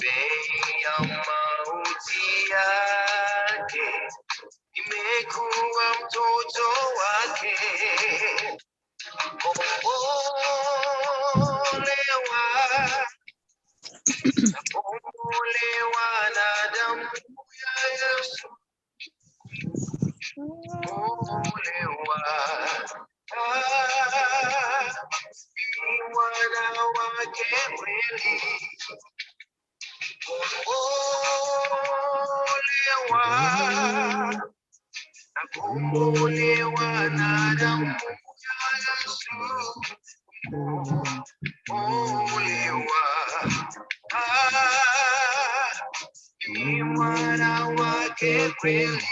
bei ya mauti yake imekuwa mtoto wake. Kombolewa na damu ya Yesu. Kombolewa ni mwana wake kweli. Kombolewa na damu ya Yesu. Kombolewa ni mwana wake kweli.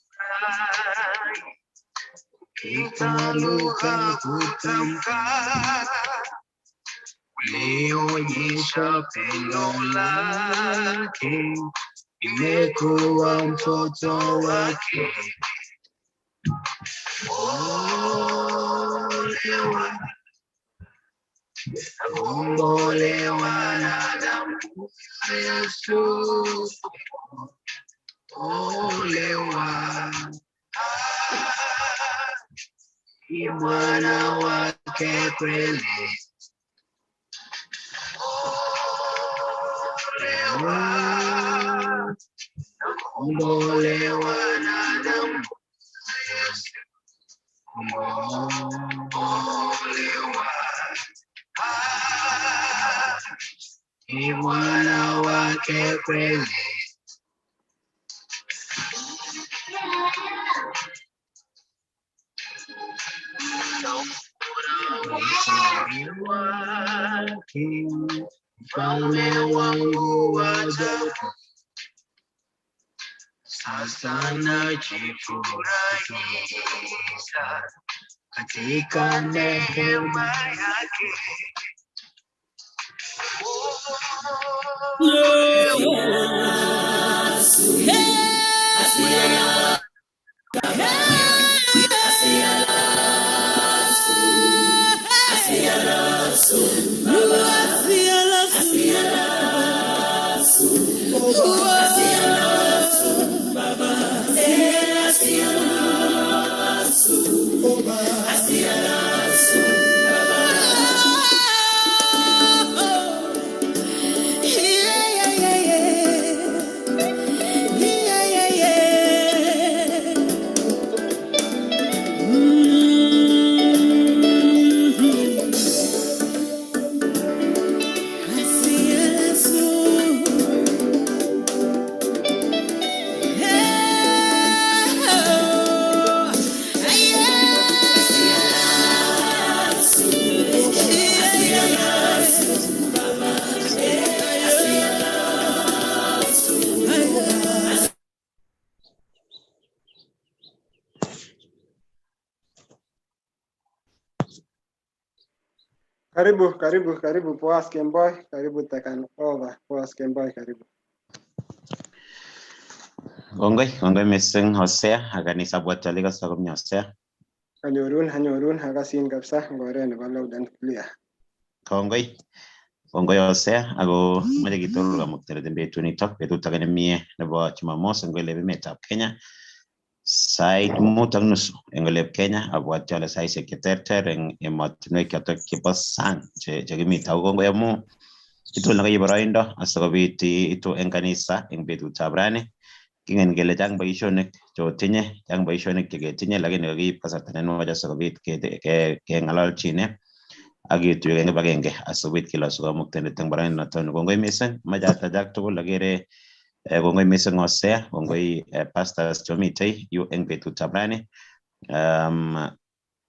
Wanafurahi kitaluka kutamka, ulionyesha pendo lake, imekuwa mtoto wake. Kombolewa na damu ya Yesu. Kombolewa ni mwana wake kweli. Kombolewa na damu ya Yesu. Kombolewa ni mwana wake kweli. Mfalme wangu wa ajabu, sasa najifurahisha katika neema yake. Karibu Poas Kemboy, karibu takan over Poas Kemboy, karibu. Gongoi missing Hosea, akanisa buat jali ka sakum Hosea. Hanyorun hakasin kapsa ngore nebo loud and clear. Gongoi Hosea, ako mache kitoro kamuktere betut nitok, betut age nemie nebo Jumamos eng emetab Kenya. Sait 5:30 eng olep Kenya, abwat jale saisiek cheterter eng emotinwek chotok chebo sang chekimi tau. Kongoi amu itul nakayi boroindo asikobit itu eng kanisa eng betutab rani. Kingen kele chang boisionik chotinye, chang boisionik cheketinye, lakini kakiib kasarta nenwach asikobit keng'alalchine ak ketuiyo eng kibagenge asikobit kilosu kamuktaindet eng boroindo noton. Kongoi missing, mache atachak tugul akere kongoi missing Hosea, kongoi pastors chomitei yu eng betutab rani.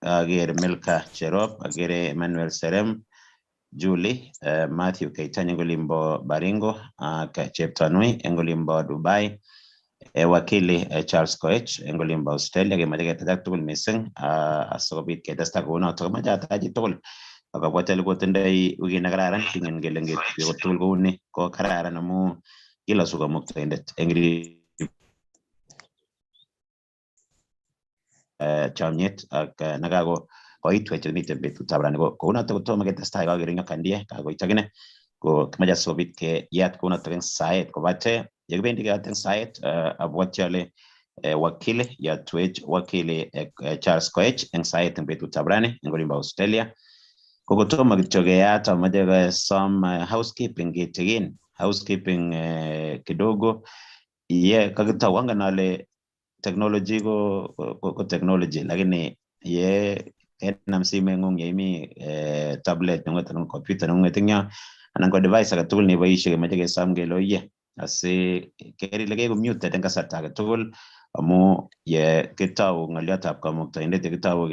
Akere Milka Cherop, akere Emmanuel Serem, Julie, Matthew Keitany eng olimbo Baringo, ak Cheptanui eng olimbo Dubai, wakili Charles Koech eng olimbo Australia. Kemache ketachak tugul missing asikobit ketesta kounotok. Mache atachi tugul akabwat ale kotindoi wikit nekararan, kingen kele ngetuiyo tugul kouni ko kararan amu kilosu kamuktaindet eng chomyet ak nakago koitwech chemiten betutab rani kounotok kotomo ketestai kakere eng kandie kakoit akine ko kimache sikobit keyat kounotok eng saet kobate yekibendi keyat eng saet abwoti ale wakili yatwech wakili Charles Koech eng saet eng betutab rani eng olimbo Australia kokotomo kityo keyat amache kosom housekeeping kidogo kakitau angen ale technology ko technology lakini ye kenam simeng'ung yeimi tablet neng'ung anan computer neng'ung eng yo anan ko device age tugul neboishe kemoche kesom kele oye asi ker ile keko muted eng kasarta age tugul amu ye kitau ng'oliotab kamuktaindet ye kitau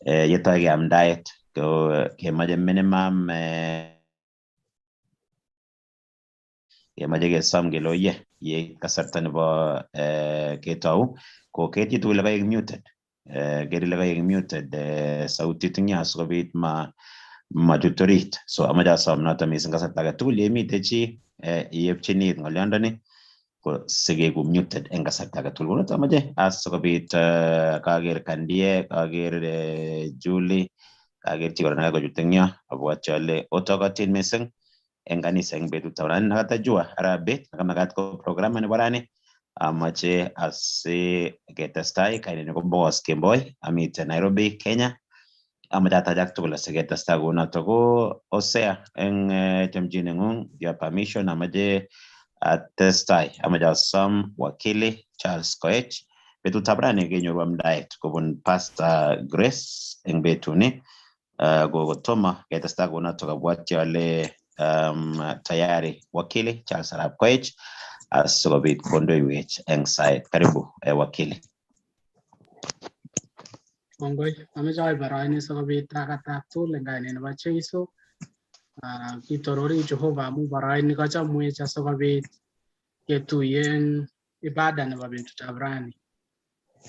yetoi keamdaet ko kemoche minimum kemoche kesom kele oye ye kasarta nebo ketou ko ker chitugul kaek muted ker ile kaek muted sautit eng yo sikobit machut orit so amache asom noto mising kasarta age tugul yeimite chi iepchini ng'oliondoni ko sikeku muted eng kasarta age tugul konoto amache sikobit kaker kandie kaker Julie kaker chi kora nekakochut eng yo abwoti ale otokotin mising eng kanisa eng betutab rani nakatajua arabet nakamakat ko programu nebo rani amache asiketestai kaineni ko Boaz Kemboi amite Nairobi Kenya amache atach tugul asiketestai kounotok ko Hosea eng chomchineng'ung your permission amache atestai amache asom wakili Charles Koech betutab rani kenyoru amdaet kobun Pastor Grace eng betuni kotomo ketestai kounotok abwoti ale tayari wakili Charles Arap Koech asikobit kondoiwech eng saet. Karibu wakili. Kongoi, amache aibarani sikobit akatab tugul eng kainet nebo Jeiso. Kitorori Jehova amu baraini kachamwech asikobit ketuye eng ibada nebo betutab rani.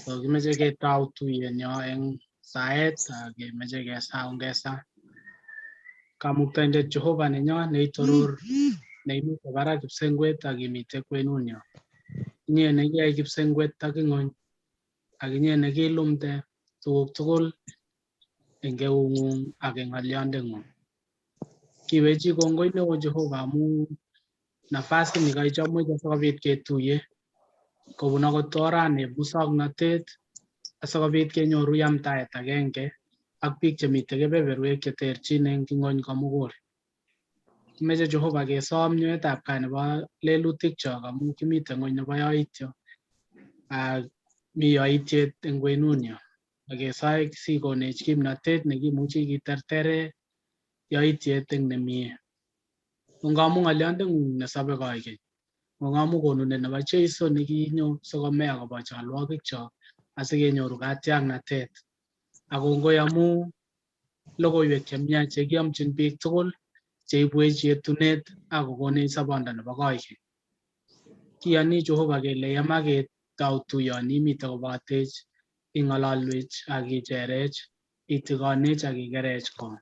So kimeche ketau tuyenyo eng saet kemeche kesa kamuktaindet Jehova nenyo neitoror neimite barak kipsengwet akimite kwenunyo. Inye nekiyai kipsengwet ak ing'ony ak inye nekilumde tuguk tugul eng eung'ung ak eng ng'oliondeng'ung. Kiwechi kongoi neo Jehova amu nafasi nikaichomwech asikobit ketuye kobun akot orani musoknotet asikobit kenyoru yamtaet agenge ak biik chemite kebeberwek cheterchin eng ng'ony komugul. Kimeche Jehova kesom nyoetab kat nebo lelutikchok amu kimite ng'ony nebo yoityo ak mi yoityet eng kwenunyo akesoe sikonech kimnotet nekimuchi kitertere yoityet eng nemie. Ngamu ng'oliondeng'ung nesobe koikeny, ngamu konunet nebo Jeiso nekinyo sikome akobo cholwokikchok asikenyoru katiaknatet. Ak kongoi amu logoiwek chemiach chekiamchin biik tugul cheibwech yetunet ak kokonech sobondo nebo koikeny. Kiyoni Jehova kele yema ketau tuyoni imite kobatech ing'ololwech ak icherech, itigonech ak ikerech kot.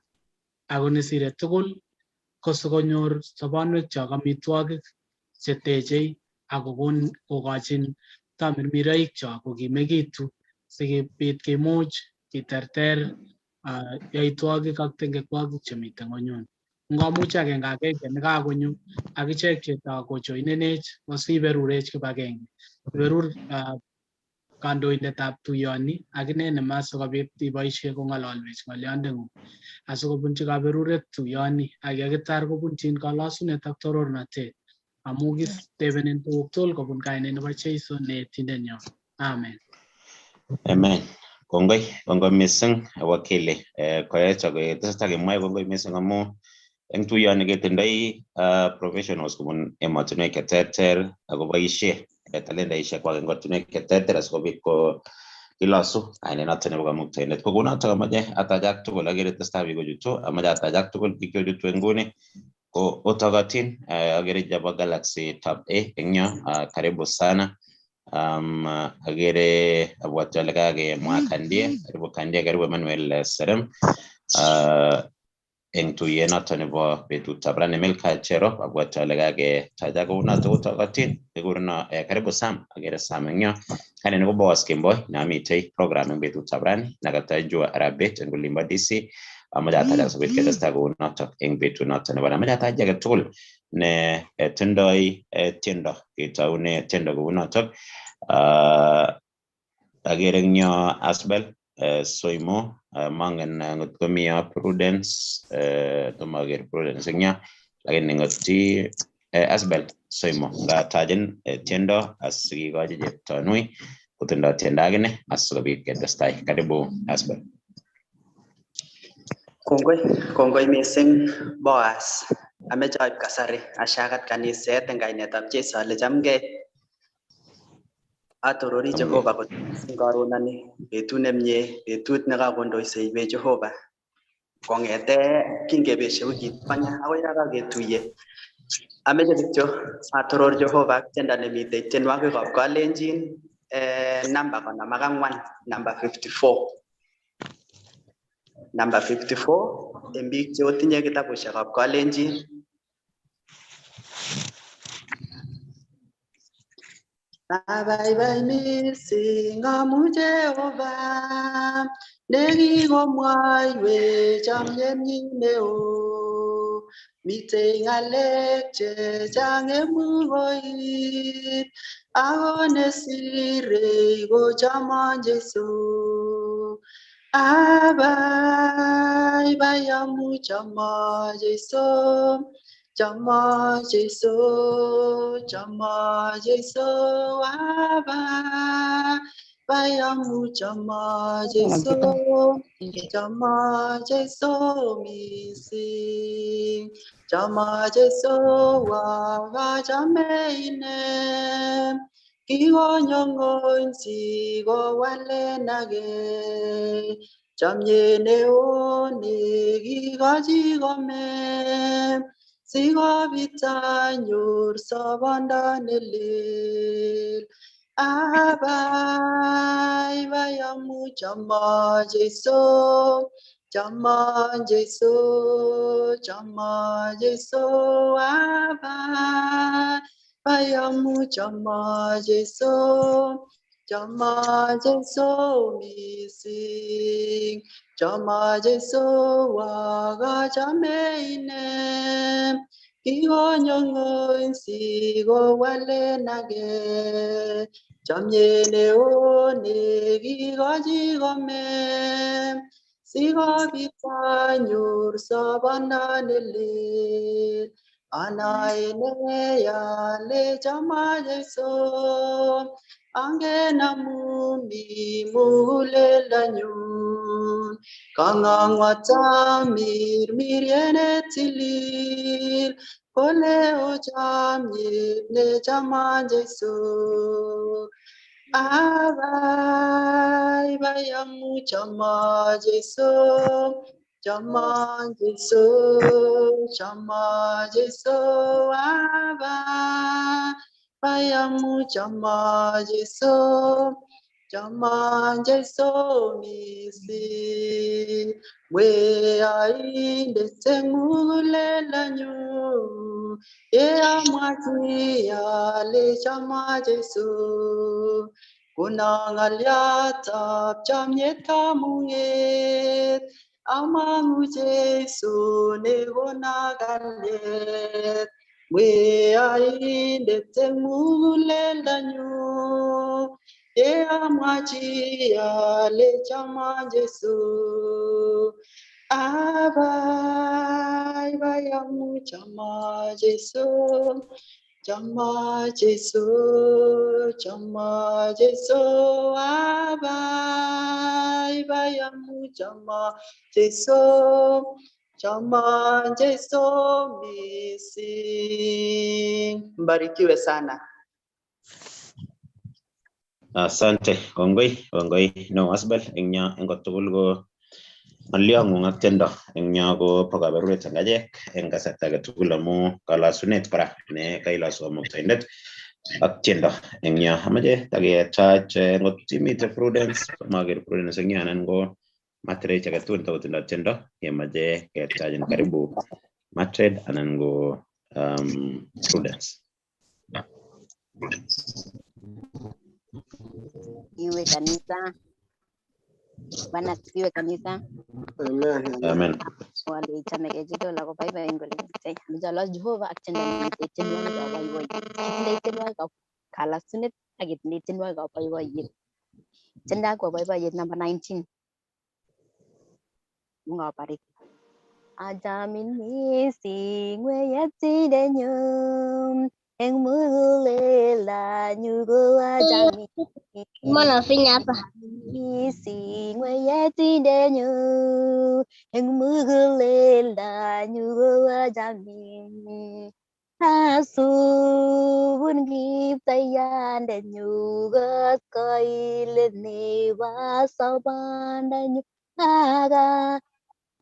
Ako nesire tugul ko sikonyor sobonwekchok amitwogik chetechei ak kokochin tamirmiroikchok kokimekitu sikobit kimuch kiterter yoitwogik ak tengekwogik chemite ng'onyuni. Ngamuch agenge nekakonyo akichek chetakojoinenech asiberurech kibagenge. Iberur kandoindetab tuyoni akine nema sikobit iboisie kong'ololwech ng'oliondeng'ung asikobunchi kaberuret tuyoni ak yekitar kobunjin kalosunet ak torornatet amu kitebenen tuguk tugul kobun kainet nebo Jeiso neetindenyo. Amen. Amen. Kongoi mising wakili Koech tesetai kemwae kongoi mising amu eng tuyoni ketindoi professionals kobun emotinwek cheterter akoboisie talentaisiek kwak eng oratinwek cheterter asikobit ko kilosu kainet noto nebo kamuktaindet. Ko kounotok amache atachak tugul akere testai biik kochutu, amache atachak tugul biik chechutu eng nguni ko otokotin akere chebo Galaxy Tab A eng yo, karibu sana. Akere abwoti ale kakemwa Kandie, karibu Emmanuel Serem eng tuyet noto nebo betutab rani. Milka Chero abwoti ale kaketaja kounoto otokotin kikureno karibu Sam, akere Sam eng yo, Kanen ko boss Kimboy na mitay program ng betut sabran nagatajwa arabet ng limba DC amajata da sabit kita stago natok eng betu natok na bana amajata jaga tol ne tendoi tendo kita une tendo go natok agerengnya asbel soimo mangen ngot komia prudence tomager prudence nya lagi ngoti asbel soimo ga tajen tendo asigi gaje je tanui kutenda tendagene asgabi kedastai karibu asbel. Kongoi missing Boas. Amechoib kasari ashakat kaniset eng kainetab Jesu ale chamgei. Atorori Jehova kot missing karonani betut nemie, betut nekakondoiseiwech Jehova. Kongete kingebeshe wikit konye akoi kaketuye. Ameche kityo atoror Jehova ak tiendo nemitei tienwogikab Kalenjin namba 54 namba 54. Number 54 en biik cheotinye kitabushekab Kalenjin. Abaibai missing amu Jehova nekikomwaiwech chamyenyin neo. Mitei ng'alek chechang emukoit ako nesirei kochomon Jesu. Abaibai amu chama Jesu, chama Jesu, chama Jesu. Abaibai amu chama Jesu, chama Jesu missing, chama Jesu wakachame ine. Kikonyong'ony sikowalen age, chamyet neo nekikochi kome, sikobit anyor sobondo nelel. Abaibai amu chama Jesu, chama Jesu, chama Jesu. Abaibai amu chama Jesu, chama Jesu missing, chama Jesu wakachame ine. Kikonyong'ony sikowalen age, chamyet neo nekikochi kome, sikobit anyor sobondo nelel. Anaene ale chama Jesu, angen amu mi muguleldanyun. Kang'ang'ota mirmiryet netilil, kole o chamyet ne chama Jesu. Abaibai amu chama Jesu, chama Jesu, chama Jesu. Abaibai amu chama Jesu, chama Jesu missing. We aindete muguleldanyun, amwati ale chama Jesu. Kuna ng'alyatab chamyet kamung'et, amang'u Jesu nekona kalyet. We aindete muguleldanyun, amwachi ale chama Jesu. Abaibai amu chama Jesu, chama Jesu, chama Jesu. Abaibai amu chama Jesu, chama Jesu missing. Mbarikiwe sana. Asante, kongoi no asbel engnya engot tugul go aliangu ngatendo engnya go pagaberuet ngajek engasata ga tugul amu kala sunet para ne kaila so mutaindet atiendo engnya amaje tage charge ngot timite prudence magir prudence engnya nan go matre chaga tun to tinda tendo yemaje ke charge karibu matre anan go prudence. iwe kanisa. Bwana asifiwe kanisa. Amen. Wale chame kejido la kwa baiba ingole mtay. Mjalo Jehova akitenda mtendwa kwa baiba. Kitendwa kwa kala sunet agitendwa kwa baiba. Tenda kwa baiba number 19. Mungu awabariki. Ajamin singwe yatidenyo engmulela nyugo ajamin. Mana finya apa? Singwe yatidenyo engmulela nyugo ajamin. Asubun giptayan dan nyugo koilene wasaban aga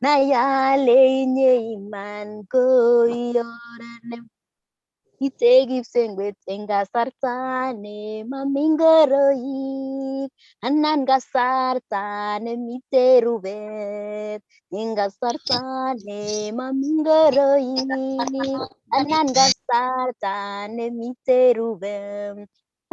Nayale iman ko yorane Itegi sengwet enga sartane mamingoroi Anan gasartane miterubet Enga sartane mamingoroi Anan gasartane miterubet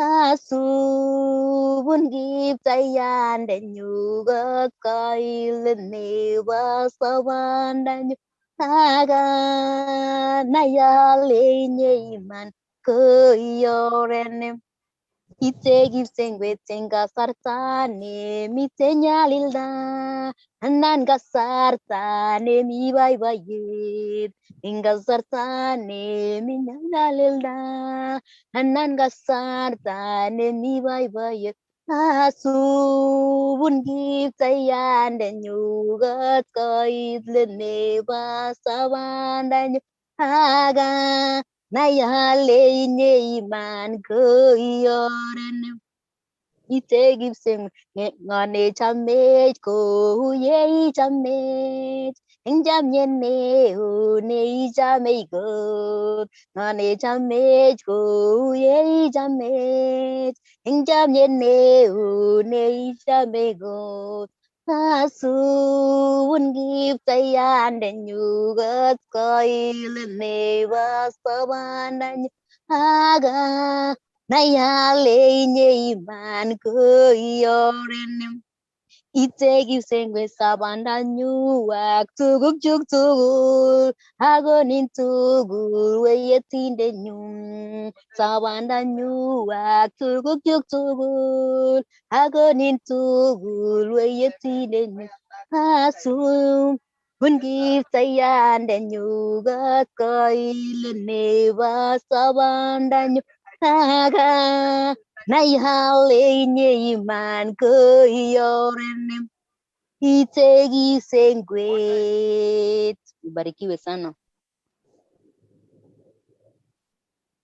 Asubun giptayan dan juga kail newa sawan dan aga nayale iman koyorenem Itegi sengwe tenga sartane mitenyalilda anan gasartane mi bye bye inga sartane minyalilda anan gasartane mi bye bye asubun giptayan dan yugat kaidlene basawan dan aga Nayale iman koyoren Itegi sing ngane chame ko ye chame Enjam yene ne chame go ngane chame ko ye chame Enjam yene ne chame go Asun giptayan dan yugat kail newa saban dan aga nayale iman koyorenem Itegi sengwe sabanda nyuak tuguk juk tugul agonin tugul weyetinde nyum sabanda nyuak tuguk juk tugul agonin tugul weyetinde nyum asum Giptayan dan nyugat kailene sabanda nyum aga Nayale iman koyorenem Itegi sengwet. Ubarikiwe sana.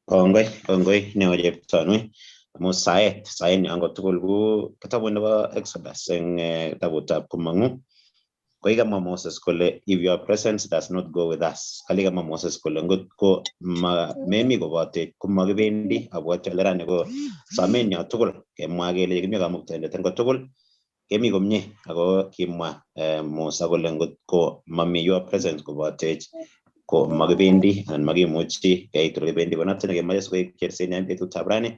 Kongoi ne waje tanwe mo saet ni ango tukul gu kitabu nebo Exodus en kitabu tab kumangu ko kama Moses kole if your presence does not go with us kali kama Moses kole ngot ko memi ko bote kumagibendi abwat lerane ko samen ya tukul kemwa kele kimi kamuktendet en tukul kemi komye ako kimwa Musa kole ngot ko mami your presence ko bote ko magibendi anan magimuchi keitu kebendi konoton kemache sikoik chersen en betut tabrani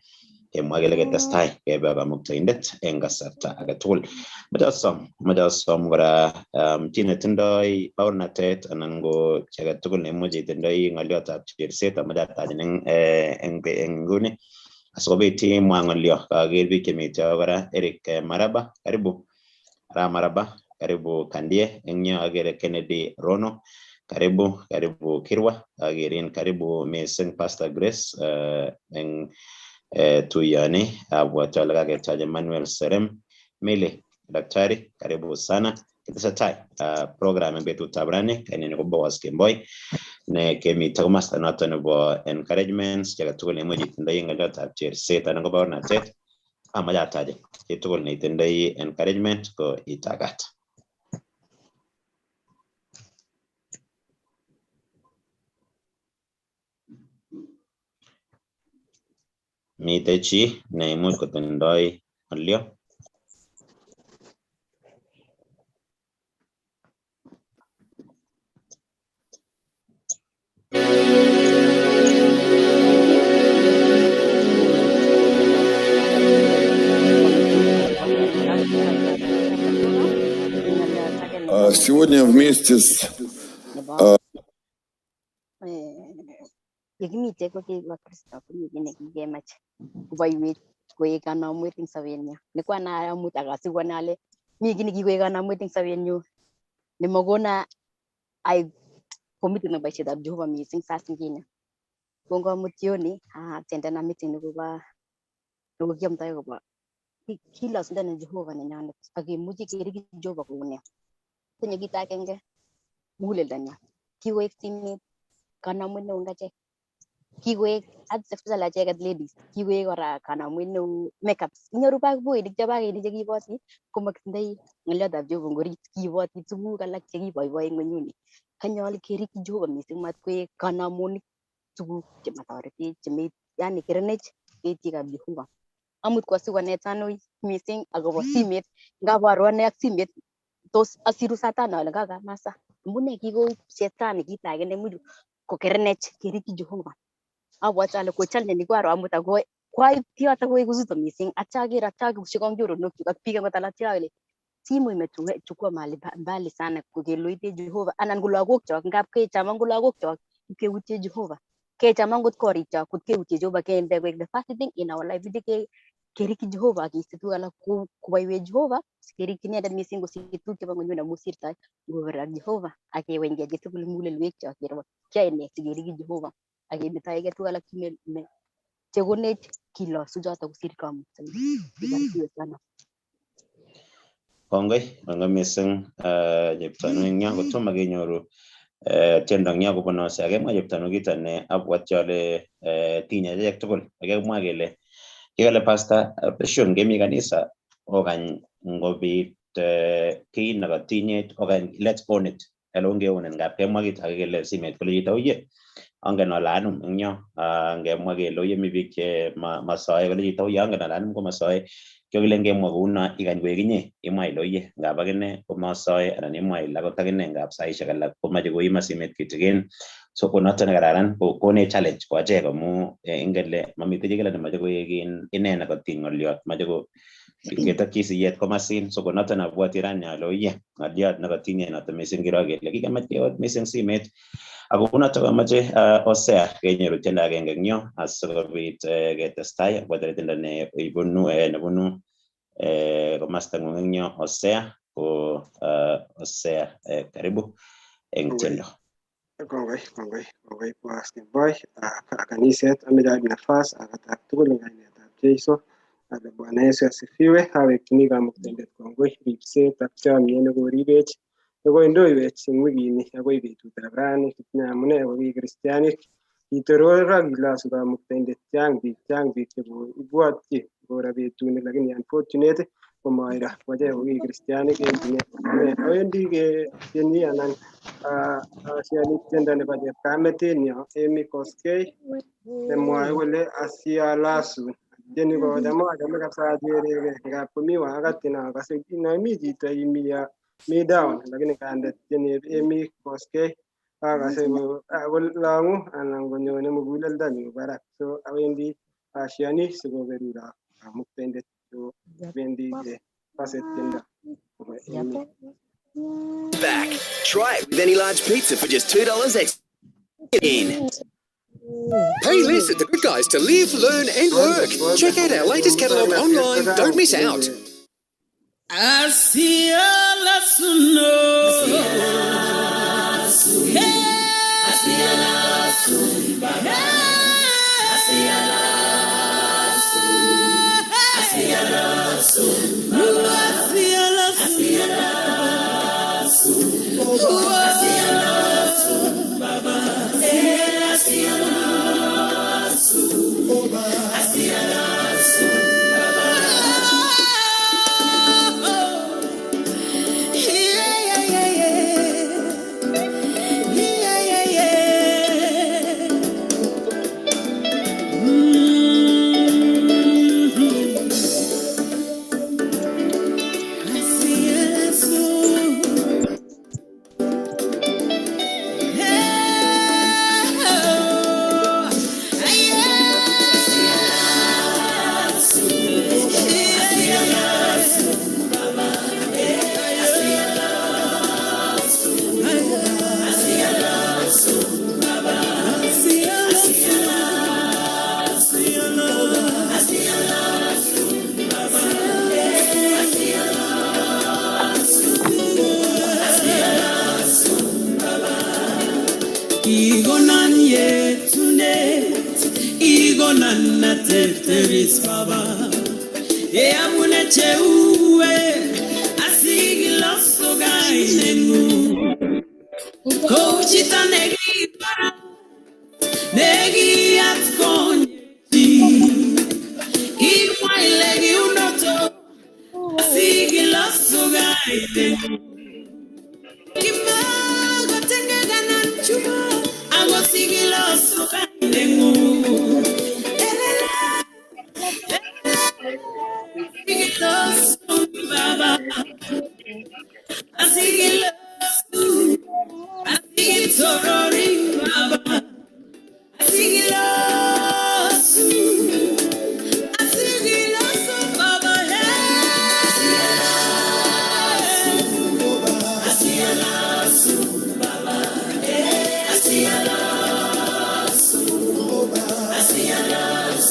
kemwa kele ketestai kebe kamuktaindet en kasarta age tugul majasom kora tine tindoi baurnatet anan ko chege tugul nemuche tindoi ngoliotab cherset amajatajen en nguni asikobit imwa ngolio kaker biik chemityo kora Eric Maraba karibu Kandie en yo akere Kennedy Rono karibu Kirwa akerin karibu missing Pastor Grace en tuyani abwati ale kaketaja Manuel Serem Mili daktari karibu sana kitesetai program en betutab rani kaineni ko Boaz Kemboi ne kemite komasta noton nebo encouragements cheke tugul nemuche itindoi ngoliotab cherset anan ko baornatet amache ataje chitugul neitindoi encouragement ko itagat. Mite chi neimuch kotindoi ngolio? Сегодня вместе с nebo yekimite ko kiwa Kristo komiten nekikemach koboiwech koek kanamwet eng sobenyo nekwa na amut akasikwan ale mi kii nekikoek kanamwet eng sobenyu nemakona ai komiten na boisietab Jehova mising saa zingine kongamut jioni atendana meeting nekokiamtoi kobo kilosundan Jehova nenyonet akemuchi keriki Jehova koune tinye kit agenge muguleldanyo kiwek simet kanamwet neu ngachek kiwek especially acheket ladies kiwek kora kanamwet neu makeups inyoru bakoinik chekiboti komakitindoi ng'oliotab Jehova ngorit kiboti tuguk alak chekiboiboi eng ng'onyuni kanyolu kerikyi Jehova mising matkoek kanamonik tuguk chematoretech yani kerenech ketikab Jehova amut kwasikonetanoi mising akobo simet ngabaru ane ak simet tos asiru saa tano ale kakamasa mbune kikoib shetani kit age nemuch kokerenech kerikyi Jehova abwati ale kochallenge kwaro amut ako kwaib kioto koek uzito mising achaker shikong choronokchu ak biik akot alak ale simu imechukua mahali mbali sana kokeloite Jehova anan ko lagokchok ngap kechaman ko lagokchok keutye Jehova kechaman kot korikchok kot keutye Jehova kende koek the first thing in our life kerikyi Jehova akeisto tuguk alak koboiwech Jehova sikerikyi inendet mising kosir tuguk chebo ng'onyuni amu sirtoi ngober ak Jehova akeweny age tugul mugulelwekchok kero kiyoe ne sikerikyi Jehova akemetoige tuguk alak chekonech kilosu choto kosir kamuktaindet sana. Kongoi mising Cheptanui eng yo kotomo kenyoru tiendo eng yo kobun ose akemwa Cheptanui kito ne abwati ale tinye achek tugul akemwa kele kikale pastor Bishop ngemi kanisa okany ngobit kiy nekatinye okany let's own it ongeonen ngap kemwa kit ake kele simet kole chito oye angen ale anum eng yo ngemwa kele oye mi biik che masoe kole chito oye angen ale anum ko masoe kile ngemwa kouno ikany koek inye imwa ile oye ngap akine komasoe anan imwa ile akot akine ngap saishek alak komache koima simet kitikin so konoto nekararan konech challenge ko achek amu ingen le mamite chekile nemache koek ine nekatiny ng'oliot mache ko ketokyi siyet komasin so konoto nabwoti rani ale oye ng'oliot nekatinye noto mising kiro kele kikemach kewot mising simet ako kunoto kamache Hosea kenyoru tiendo agenge eng yo asikobit ketestai akobo tiendo nebunu komasta ng'ung eng yo Hosea ko Hosea karibu eng tiendo. Kongoi Pastor Boy kaniset ameche aib nafas akatak tugul eng kainetab Jeiso ale Bwana Yesu asifiwe awekchini kamuktaindet kongoi ripset ak chomyet nekoribech nekoindoiwech eng wikini akoi betutab rani kitinye amune ko ki kristianik kitoror ak kilosu kamuktaindet chang biik chekoibwotyi koro betuni lakini unfortunate komairo koche ko ki kristianik awendi ketieni anan asiani tiendo nebo chepkametinyo Amy Koskei nemwoe kole asialasun tieni kocham achame kabisa achereke ngap komi wakati nakase nami chito mi down lakini kande tieni Amy Koskei akase kolang'u anan konyone muguleldonyu barak so awendi asiani sikoberuro kamuktaindet so bendi kase tiendo kobo Amy. Back. Try it with any large pizza for just $2 extra. Hey, listen, the good guys to live, learn, and work. Check out our latest catalogue online. Don't miss out. Igonana teris baba. E amune cheue. Asigi loso gainenu. Coachita negi para. Negi at konji. Iwailegi unoto. Asigi loso gainenu. Kimago tenga nan chuma. Ago sigi loso gainenu. Baba, I sing it love, I sing it sorry, Baba, I sing it love, I sing it love, Baba, I sing it love, Baba, I sing it love, I sing it love,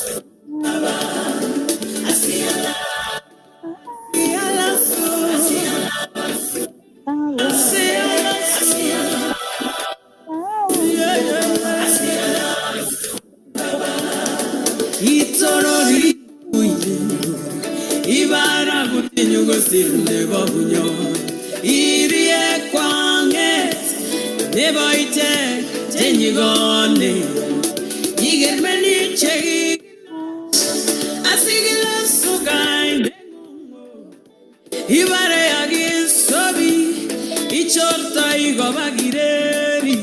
Baba, I sing it love. Ibara kutinyo gosinde babunyo irie kwange neboite tenyigone igermeni chegi asigila sugainde ibare agi sobi ichorta igobagireri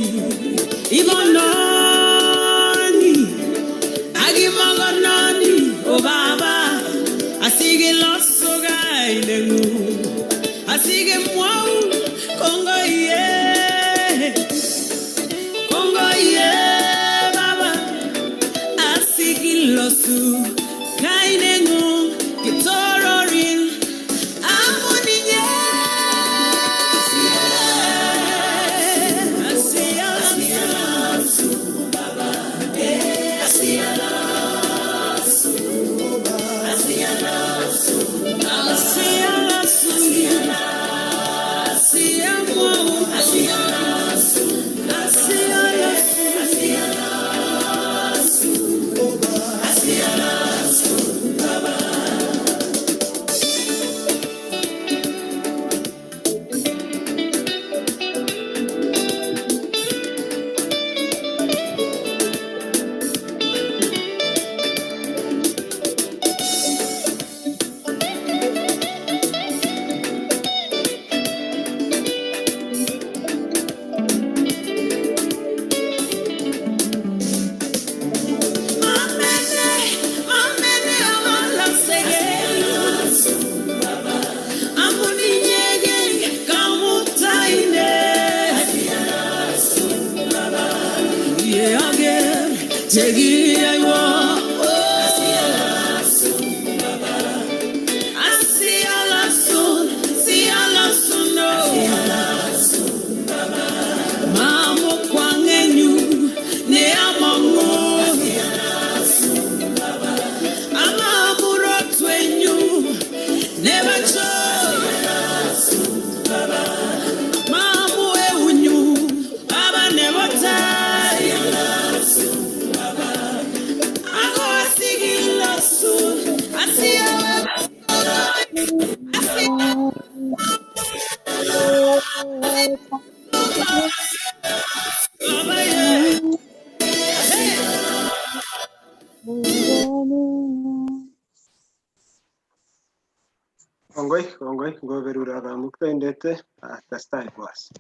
ibononi agi magononi o baba asige loso gainengu asige mwau kongo ye baba asige loso gainengu kitororin amuninye asiya loso baba asiya loso asiya loso Kongoi, ngoberura kamuktaindet testai boss.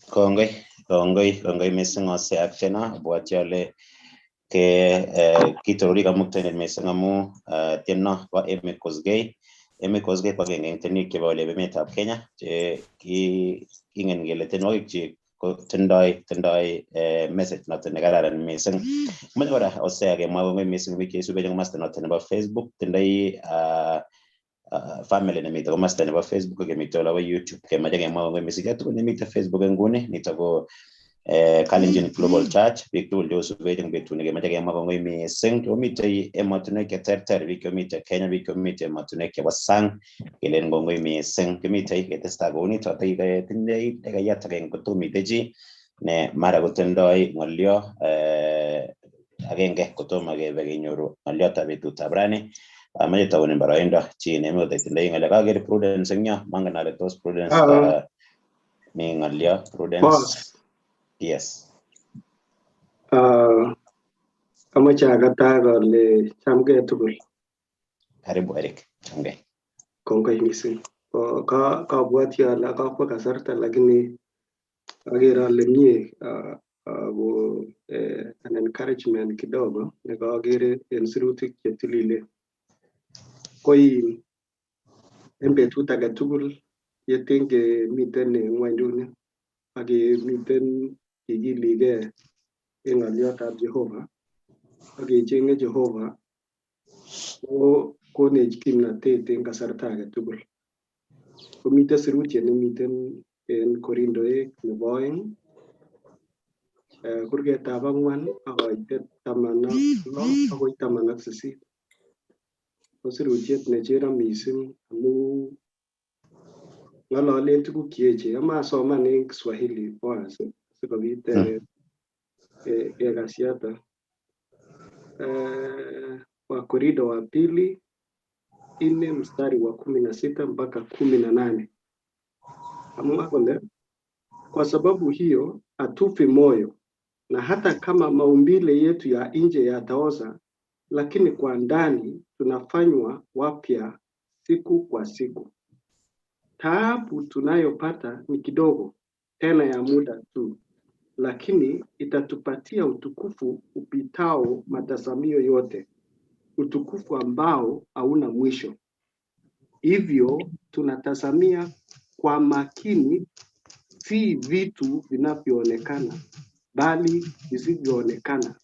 Kongoi missing ose aktena abwati ale ke kitorori kamuktaindet missing amu tienno bo emet kosgei ko agenge eng tienik chebo emetab Kenya che kingen kele tienwogik chi ko tindoi message noton nekararan missing. Moche kora ose akemwa kongoi missing biik cheisube eng komasta noton nebo Facebook tindoi family nemite komasta nebo Facebook kemite olebo YouTube kemoche kemwa kongoi missing tugul nemite Facebook nguni nito ko Kalenjin Global Church biik tugul cheosubech eng betut nekemoche kemwa kongoi missing komite emotinwek cheterter biik chemite Kenya biik chemite emotinwek chebo sang kelen kongoi missing kimite ketestai kounito tindoi dekayat agenge kotomite chi ne mara kotindoi ng'olyo agenge kotomo kebe kenyoru ng'oliotab betutab rani. Amache taune boroindo chi nemi kotindoi ng'olio. Kaker Prudence eng yo, mangen ale tos Prudence ka mi ng'olio. Prudence. Yes. Amache akata kole chamgei tugul. Karibu Eric, chamgei. Kongoi mising. Kabwati ale kakwo kasarta lakini agere ale mie ako an encouragement kidogo nekakere en sirutik chetililen. Koi en betut age tugul yetin miten ng'wonduni ak miten kikiligei en ng'oliotab Jehova ak kecheng'e Jehova ko konech kimnatet en kasarta age tugul. Komiten sirutiet nemiten en Korindoek nebo 2 kurgetab 4 ak koitet 16 akoi 18. Ko sirutiet nechero mising amu ng'ololen tuguk cheechen. Amasoman en Kiswahili boas sikobit kekas yoto. Wakorintho wa pili 4 mstari wa 16 mpaka 18. Amua kole kwa sababu hiyo hatufi moyo, na hata kama maumbile yetu ya nje yataoza, lakini kwa ndani tunafanywa wapya siku kwa siku. Taabu tunayopata ni kidogo, tena ya muda tu, lakini itatupatia utukufu upitao matazamio yote, utukufu ambao hauna mwisho. Hivyo tunatazamia kwa makini si vitu vinavyoonekana, bali visivyoonekana.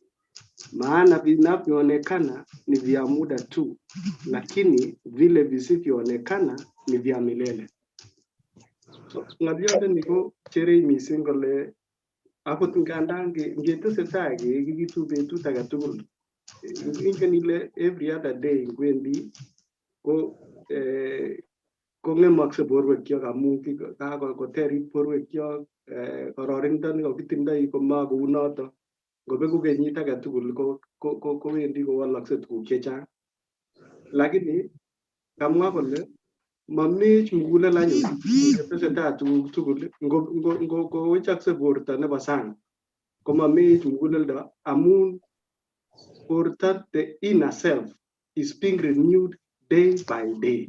Maana vinavyoonekana ni vya muda tu, lakini vile visivyoonekana ni vya milele. So, ng'olionde niko cherei mising kole akot ngandan ngetesetai keekitu betut age tugul, ingen ile every other day ngwendi ko ng'emakse borwekyok amu kakoterit borwekyok, kororindo nekakitindoi komakou noto. Ngobeku kenyit age tugul kowendi kowalakse tuguk chechang. Lakini kamwa kole mamech mugulel anyun ngetesetai tuguk tugul, ngowechakse borto nebo sang komamech muguleldo amun borto, the inner self is being renewed day by day.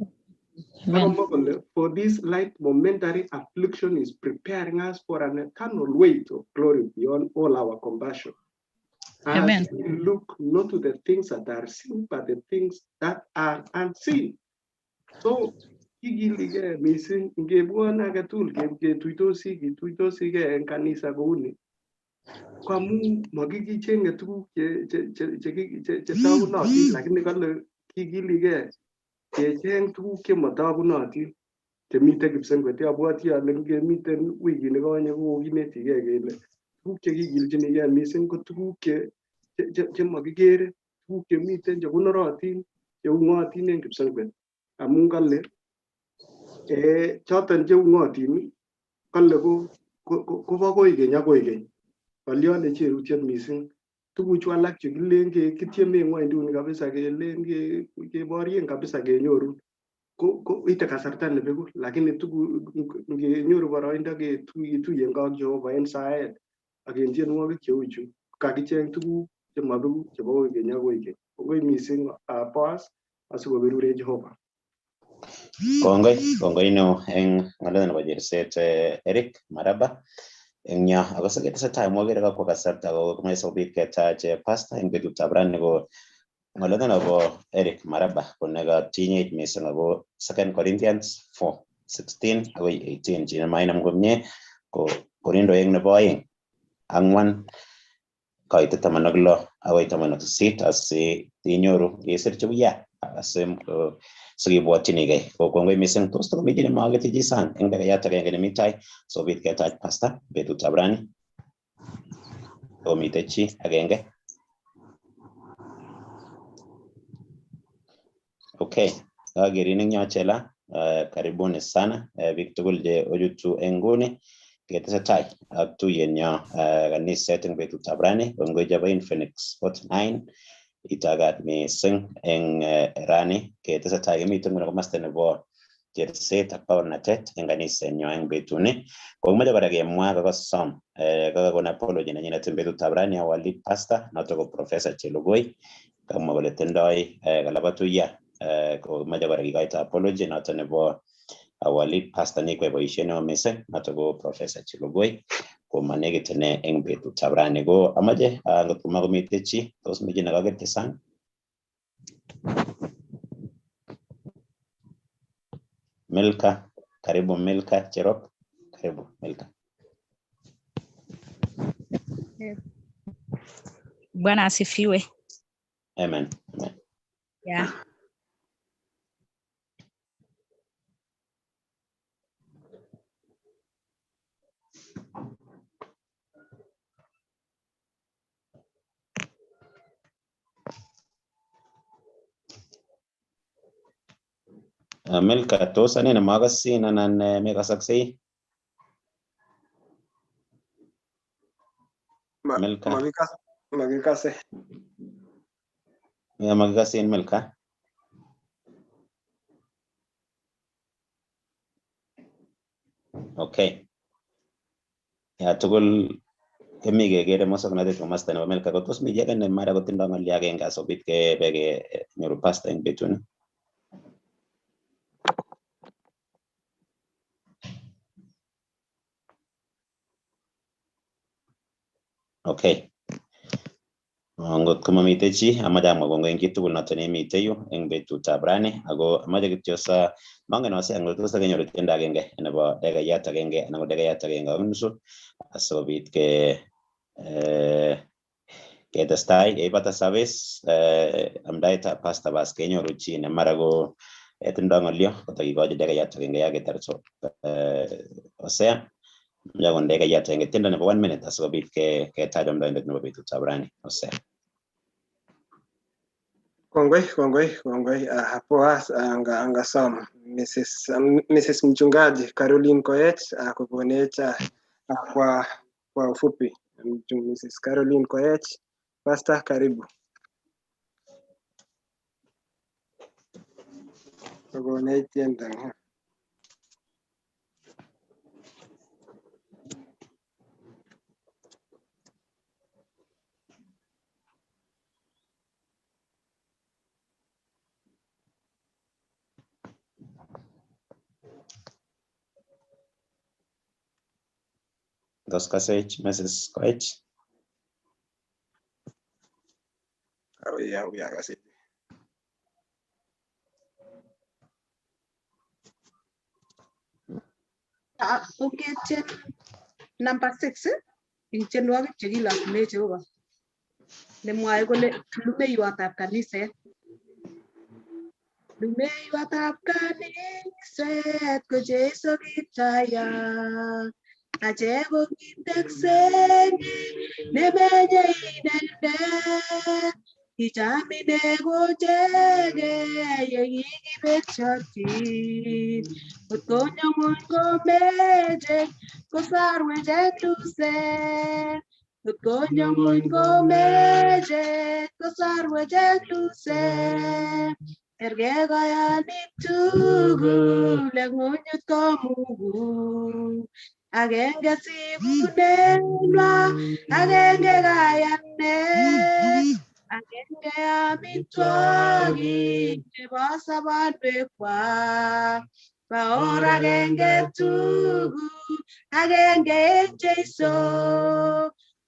For this light momentary affliction is preparing us for an eternal weight of glory beyond all our compassion. As we look not to the things that are seen, but the things that are unseen. So, kigilige mising ngebwone age tugul ketuitosi ge en kanisa kouni. Kwamu makikichenge tuguk chetagunotin, lakini kale kigilige kecheng tuguk chematagunotin chemite kipsengwet. Abwati ale ngemiten wikit nekonye kokinetige kele tuguk chekigilchinige mising ko tuguk chemakikere, tuguk chemiten chekonorotin cheung'otin en kipsengwet. Amun kale choton cheung'otin kale kobo koigeny ak koigeny. Ng'oliot necherutiet mising. Tuguchu alak chekilen kityeme ng'wonduni kabisa kelen keborien kabisa kenyoru ko ite kasarta nebeku, lakini ngenyoru boroindo ketuyen ak Jehova en saet ak en tienwogik cheu chu, kakicheng tuguk chemabeku chebo koigeny ak koigeny. Kongoi mising boss asikoberuren Jehova. Kongoi neo eng ng'ololet nebo cherset Eric Maraba. Eng yo ako seketesetai mwakere kakwo kasarta ako komoche sikobit ketach pastor eng betutab rani ko ng'ololet nebo Eric Maraba ko nekatinyeit mising ako 2 Corinthians 4:16 akoi 18 chi nemainam komie ko Korindoek nebo 2 4 koitet 16 akoi 18 asinyoru kesirchi wuya sikibwotchinigei. Kongoi mising. Tos tokomi chi nemaketyi chi sang eng dakikayat agenge nemi tai sikobit ketach pastor betutab rani? Tokomite chi agenge? Okay, kakerin eng yo chela. Karibuni sana biik tugul che ochutu eng nguni ketesetai ak tuyenyo kaniset eng betutab rani kongoi chebo Phoenix 49 itagat mising eng rani ketesetai kemiten ngune komasta nebo cherset ak baornatet eng kanisenyo eng betuni komoche kora kemwa kokosom kokakon apology nenyinet eng betutab rani awali pastor noto ko Professor Chelugoi kamwa kole tindoi kalabatuya komoche kora kikoito apology noto nebo awali pastor nikwe boisiet neo mising noto ko Professor Chelugoi komanekit ine eng betutab rani ko amache ngot komakomite chi tos miji nakaketyi sang. Milka, karibu Milka Cherop, karibu Milka. Bwana asifiwe. Amen. Amen. Yeah. Milka tos anene makasin anan mekasaksei? Milka. Makikase. Ya makikasin Milka. Okay. Ya tugul kemi kekere musoknotet komasta nebo Milka ko tos mi age ne mara kotindoi ng'olyo agenge asikobit kebe kenyoru pasta eng betuni. Okay. Ngot ko mamite chi amache amwa kongoi eng chitugul noto nemite yu eng betutab rani ako amache kityo sa mangen ose angot tos kenyoru tiendo agenge nebo dekayat agenge anan ko dekayat agenge ak nusu asikobit ketestai yeibata service amdaetab pasta bas kenyoru chi ne mara ko tindoi ng'olyo kotakikochi dekayat agenge yaketar osea mjagon dekayat agenge tiendo nebo 1 minute asikobit ketach amdaindet nebo betutab rani osea. Kongoi hapo angasoma Mrs. Mchungaji Caroline Koech kukonech kwa ufupi. Mrs. Caroline Koech, Pastor, karibu. Kukonech tiendo. Dos kasech Mrs. Koech. Yeah, kasech. Ongetien number 6 ing tienwogik chekilosunech Jehova nemwoe kole lumeiwotab kaniset. Lumeiwotab kaniset ko Jeiso Kiptayat, achek ko kindekseni nemenye inendet, kicham ine kochege yekikibetyotin, kot konyo ng'ony komeche kosarwech eng luset, kot konyo ng'ony komeche kosarwech eng luset. Kergei kayanik tugul eng ng'onyut komugul, agenge sibunenwa, agenge kayanet, agenge amitwogik chebo sobonwekwak, baor agenge tugul, agenge eng Jeiso,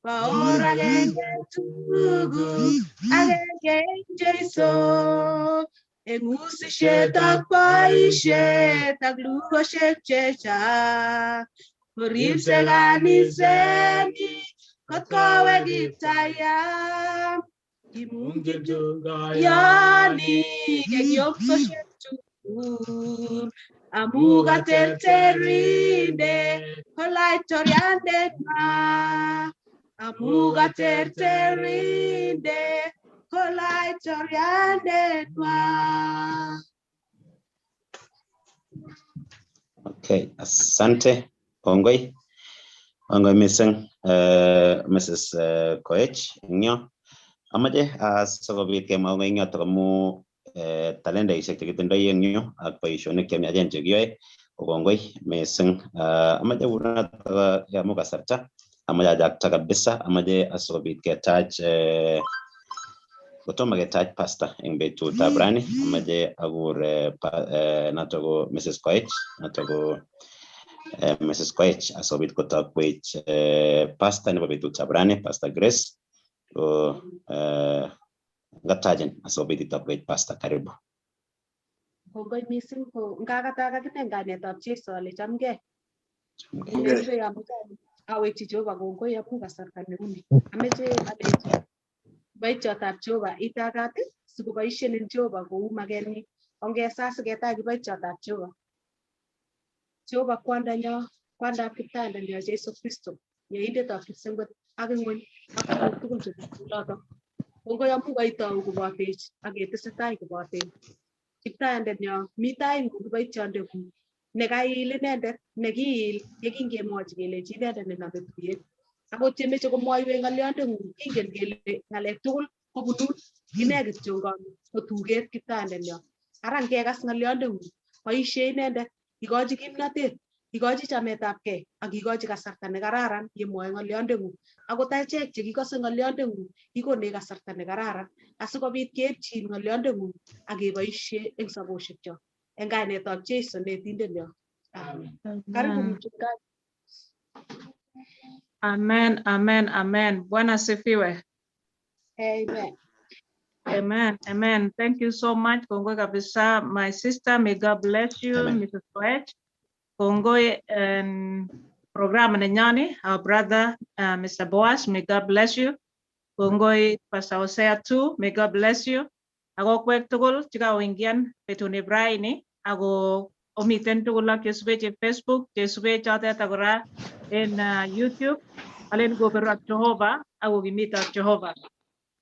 baor agenge tugul, agenge eng Jeiso. Eng usisiet ak boisiet ak lugosiek chechang, koripse kanisenyi kot kowe Kiptayat, kimung'chi tuyonik eng yoksosiek tugul, amu katerterindet ko laitoriandeng'wa, amu katerterindet ko laitoriandeng'wa. Okay, asante kongoi. Kongoi mising Mrs. Koech ingyo. Amache sikobit kemwa eng yoto amu talendaishek chekitindoi eng yu ak boisionik chemiachen chekiyoe kongoi mising. Amache kunoto yamu kasarta amache ajakta kabisa amache asikobit ketach kotomo ketach pasta eng betutab rani amache akur noto ko Mrs. Koech noto ko Mrs. Koech asikobit kotakwech pasta nebo betutab rani, Pastor Grace ko ngatajen asikobit itakwech pasta. Karibu. Kongoi mising ko ngakataka kine kanetab Jesu ale chamgei. Awekchi Jehova kongoi amu kasarta neuni. Ameche alechi boichotab Jehova itagat sikoboisien en Jehova kou magenyi. Ongesa siketach boichotab Jehova. Jehova kwandanyo, kwandab kiptandanyo Jesu Kristo. Yeindetab kipsengwet ak ingweny ak tugul choto. Kongoi amu kaitou kobotech ak ketesetai kobotech. Kiptandanyo mi tain boitiondengung nekail inendet nekiil yekingemwochi kelechi inendet nenome tuyet. Akot yemeche komwoiwech ng'olyondengung kingen kele ng'alek tugul kobunun ine kityo ko tuget kiptandanyo. Ara ngekas ng'olyondengung boisie inendet ikochi kimnotet, ikochi chametabgei ak ikochi kasarta nekararan yemwoe ng'olyondengung. Akot achek chekikose ng'olyondengung ikonech kasarta nekararan asikobit keipchin ng'olyondengung ak keboisie eng sobosiekyok. Eng kainetab Jesu netindenyo. Amen. Karibu mchungaji. Amen, amen, amen. Bwana sifiwe. Amen. Amen, amen. Thank you so much. Kongoi kabisa, my sister. May God bless you, Amen. Mrs. Koech. Kongoi program nenyani, our brother, Mr. Boaz. May God bless you. Kongoi Pastor Hosea too. May God bless you. Ako kwek tugul chika wingian petuni braini. Ako omiten tugul ak Jesupe Facebook, Jesupe chotet agora in YouTube. Alen goberu ak Jehovah, ako gimita ak Jehovah.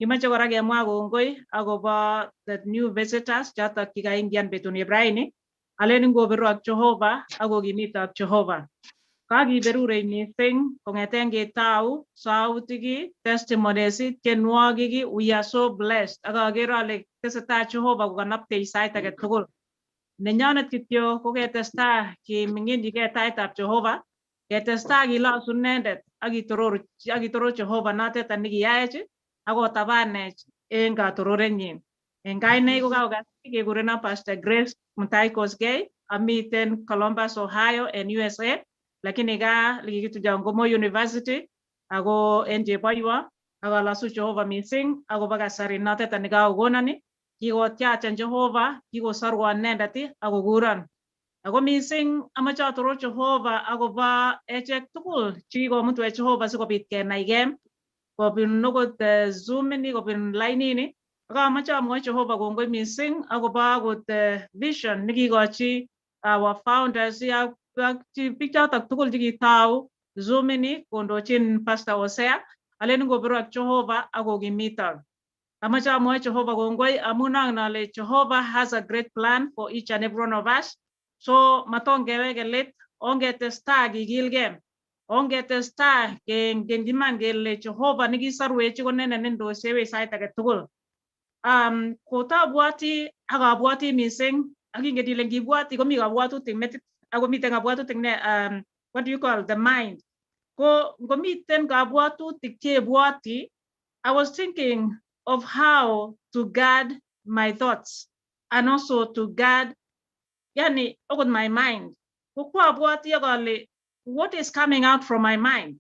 Kimache kora kemwa kongoi akobo the new visitors chotok kikaingian petuni braini. Alen goberu ak Jehovah, ako gimita ak Jehovah. Kakiberure mising kongeten ketau sautik testimonies tienwogik we are so blessed akakere ale tesetai Jehovah kokanaptech sait age tugul nenyonet kityo ko ketestai kiming'injigei taitab Jehovah ketestai kilosu inendet akitoror Jehovah notet nekiyach akotabanech eng katororenyin eng kainaik kokakokas kekureno Pastor Grace Mutai Kosgei amiten Columbus Ohio en USA lakini likituja Ngomo University ako en cheboiwo akalasu Jehovah mising akobo kasari notet nekakokonani kikotiachan Jehovah kikosorwon inendet akokuron ako mising amache atoror Jehovah akobo echek tugul chikikomutwech Jehovah sikobit kenaigei kobun okot Zoom ini kobun line ini akamache amwochi Jehovah kongoi mising akobo akot vision nekikochi our founders ak biik chotok tugul chekitau Zoom ini kondochin Pastor Hosea alen ngoberu ak Jehovah akokimitok. Amache amwochi Jehovah kongoi amun angen ale Jehovah has a great plan for each and every one of us. So matongeweke let ongetestai kikilgei. Ongetestai kengiman kele Jehovah nekisorwech ko nene nendosewech sait age tugul. Kotabwati akabwati mising akingen ile ngibwati komi kabwatutik metit ako miten kabwatutik ne what do you call the mind ko ngomiten kabwatutik chebwati I was thinking of how to guard my thoughts and also to guard yani okot my mind ko kwabwati akale what is coming out from my mind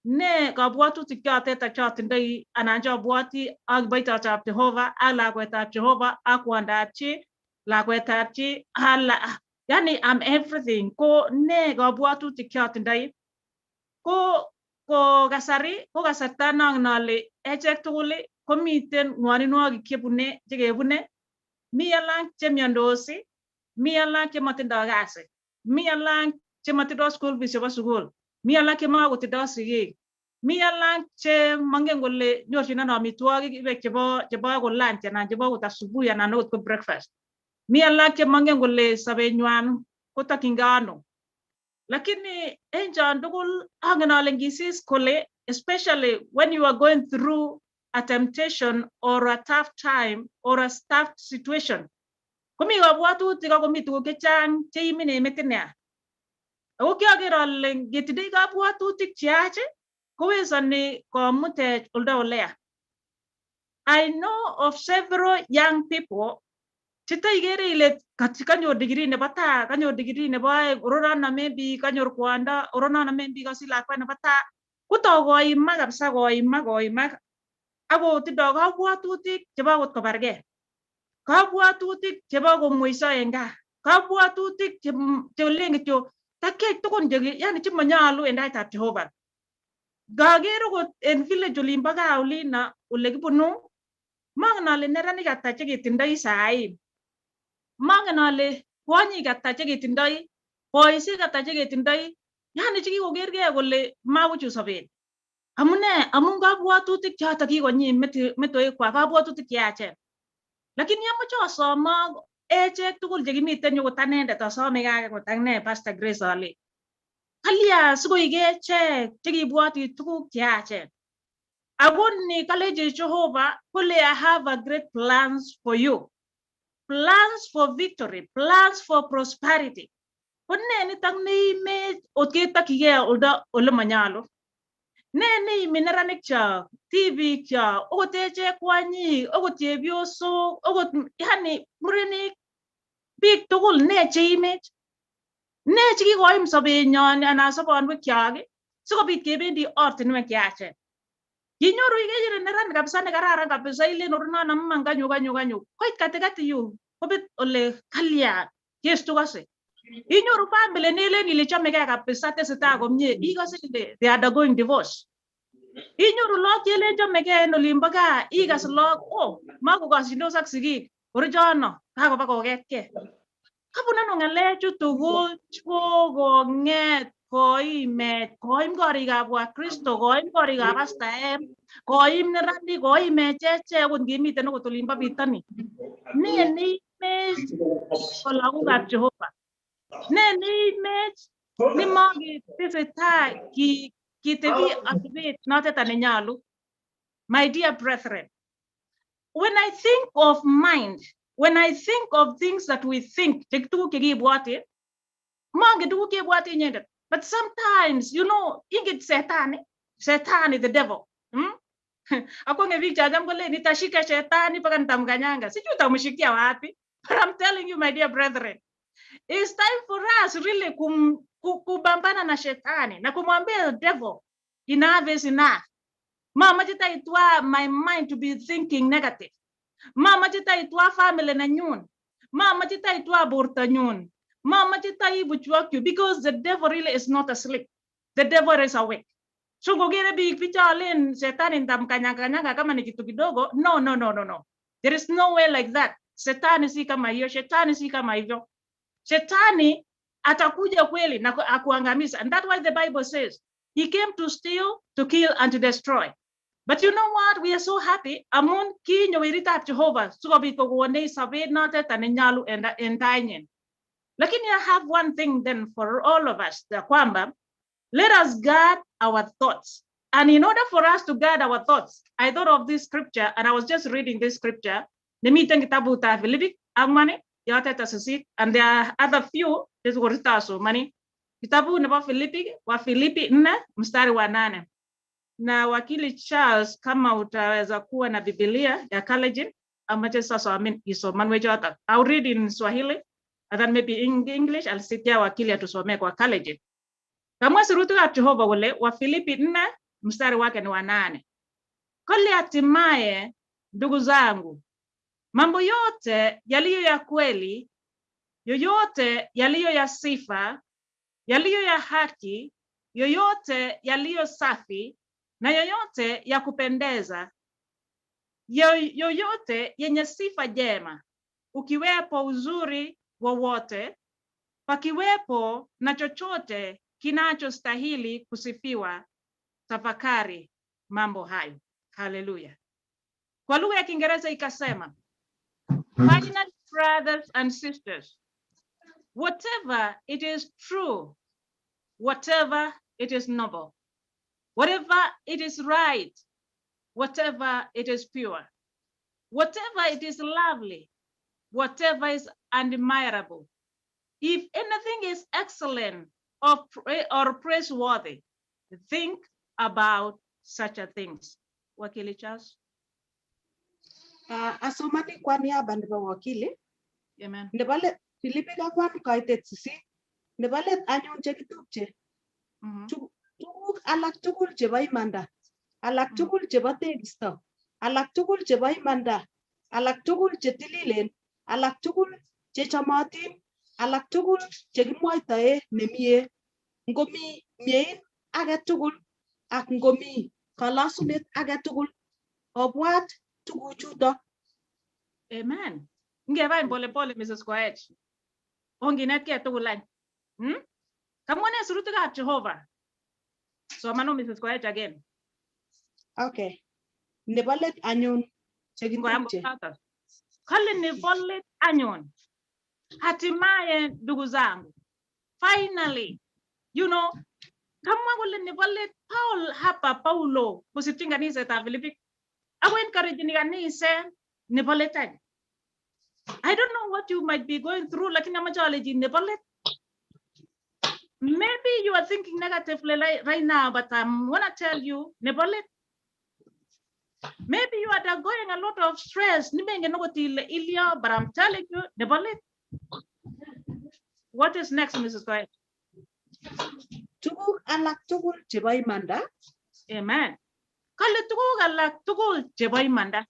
ne kabwatutik chotet chotindoi anan chobwoti ak boitotab Jehovah ak lakwetab Jehovah ak kwandab chi lakwetab chi yani I'm everything ko ne kabwatutik chotindoi ko kasari ko kasarta nale echek tugul komiten ng'woninwogik chekebune mi alak chemiondos mi alak chematindoi kasi mi alak chematindoi school fees chebo sukul mi alak chemakotindoi sigik mi alak che mangen kole nyorchin ano amitwogik ibek chebo ko lunch anan chebo ko asubuhi anan ko breakfast mi alak che mangen kole sobenywan kotokyingei ano Lakini enjan dugul angenalengisi kole, especially when you are going through a temptation or a tough time or a tough situation. Kumi kabwatutik ako komi tuguk chechang cheimine metinea. Ako kiager ale ngetindoi kabwatutik cheyach kowezoni komutech oldo olea. I know of several young people chitaigere ile kanyor degree nebo ta, kanyor degree nebo ororana maybe kanyor kwanda, ororana maybe kasi lakwa nebo ta. Kuto koimak kabisa koimak. Ako tindo kabwatutik chebo akot kobargei. Kabwatutik chebo komweiso en gaa. Kabwatutik chelengi kityo takyai tugun yani chemanyalu en taitab Jehova. Gager akot en village olimbo gaa olina ole kibunu, mangen ale neranik ata cheketindoi sai. Mangen ale kwonyik ata cheketindoi, boisiek ata cheketindoi, yani chekikogergei kole mauchu sobet. Amune? Amun kabwatutik choto kikonyi metoekwak, kabwatutik cheyachen. Lakini amoche asoma echek tugul chekimiten yu kotanendet asome kake kotane Pastor Grace ale. Kalya sikoik echek chekibwati tuguk cheyachen. Aguni kaleje Jehovah kole I have a great plans for you. Plans for victory, plans for prosperity. Konne nitang neime otketakyige oldo ole manyalo. Ne mineranik cha, TV cha, okot echek kwanyik, okot chepyosok, okot yani murenik, biik tugul ne cheimech. Ne chekikoim sobenyon anan sobonwekyok sikobit kebendi ortinwek cheyachen. Kinyoru ikere neranik kabisa nekararan kabisa ilen orinono man kanyo. Koit katikati yu kobet ole kalya Yesu kase. Inyoru family nelen ile chamegei kabisa tesetai komie ikase ile they are undergoing divorce. Inyoru log chelen chamegei en olimbo gaa ikas log makokasindos ak sigik orichono kakoba koketkei. Kabun ano ngalechu tugul kokong'et koimet, koim korikab Wakristo, koim korikab pastaek, koim neranik, koim echek akot ngimiten akot olimbo bitoni. Ne neimech ko lagokab Jehova. Ne neimech nimakitesetai kitebi atebet notetan nenyalu. My dear brethren, when I think of mind, when I think of things that we think, tuguk chekibwati, mange tuguk chekibwati inyendet. But sometimes, you know, ingit Satan is the devil. Ako ngevi chajam kole nitashika shetani paka nitamkanyanga. Sijui utamshikia wapi. But I'm telling you, my dear brethren, it's time for us really kubambana na shetani na kumwambia the devil, enough is enough. Mama jitaitwa my mind to be thinking negative. Mama jitaitwa family na nyun. Mama jitaitwa burta nyun. Mama jitaibu chwakyu, because the devil really is not asleep. The devil is awake. So ngogere big pichalen shetani ndamkanyanga kama ni kitu kidogo. No. There is no way like that. Shetani si kama hiyo, shetani si kama hivyo. Shetani atakuja kweli na akuangamiza. And that's why the Bible says he came to steal, to kill and to destroy. But you know what? We are so happy. Amun kinyo wirita Jehovah. Sukobit kokuonei sabet natet aninyalu endainyen. Lakini I have one thing then for all of us. The kwamba, let us guard our thoughts. And in order for us to guard our thoughts, I thought of this scripture, and I was just reading this scripture. Nemitan kitabu ta Philippi, amane, yateta sasit, and there are other few, this so mani. Kitabu nebo Philippi, wa Philippi 4, mstari wa 8. Na wakili Charles, kama utaweza kuwa na Biblia ya Kalenjin, amache sasa isomanwe jota. I'll read in Swahili, and then maybe in English, I'll sit here wakili atusomee kwa Kalenjin. Kama sirutu ya Jehova wale, wa Filipi 4, mstari wake ni wa 8. Kole hatimaye, ndugu zangu, mambo yote yaliyo ya kweli, yoyote yaliyo ya sifa, yaliyo ya haki, yoyote yaliyo safi, na yoyote ya kupendeza, yoyote yenye sifa jema, ukiwepo uzuri wowote, pakiwepo na chochote kinachostahili kusifiwa, tafakari mambo hayo. Hallelujah. Kwa lugha ya Kiingereza ikasema, finally, brothers and sisters, whatever it is true, whatever it is noble, whatever it is right, whatever it is pure, whatever it is lovely, whatever is admirable, if anything is excellent or praiseworthy, think about such a things. Wakili Charles. Asomani kwa niaba nebo wakili. Amen. Nebo let Philippi kakwan kaitet sisit. Nebo let anyun chekitupche. Tuguk alak tugul chebo imanda, alak tugul chebo tekisto, alak tugul chebo imanda, alak tugul chetililen, alak tugul chechomotin, alak tugul chekimwoitoe nemie, ngomi miein age tugul ak ngomi kalosunet age tugul, obwat tuguchuto. Amen. Ngeba pole pole Mrs. Koech. Onginetkei tugul any. Kamwane sirutikab Jehovah. Somano Mrs. Koech again. Okay. Nebo let anyun chekitupche. Kale nebo let anyun. Hatimaye ndugu zangu. Finally, you know, kama kule nebo let Paulo kusitinga kanisa ta Filipi. Ako encourage ni kanisa nebo let any. I don't know what you might be going through, lakini amachaleji nebo let. Maybe you are thinking negatively right now, but I want to tell you, nebo let. Maybe you are undergoing a lot of stress, but I'm telling you, nebo let. What is next, Mrs. Koech? Tuguk alak tugul chebo imanda. Amen. Kale tuguk alak tugul chebo imanda.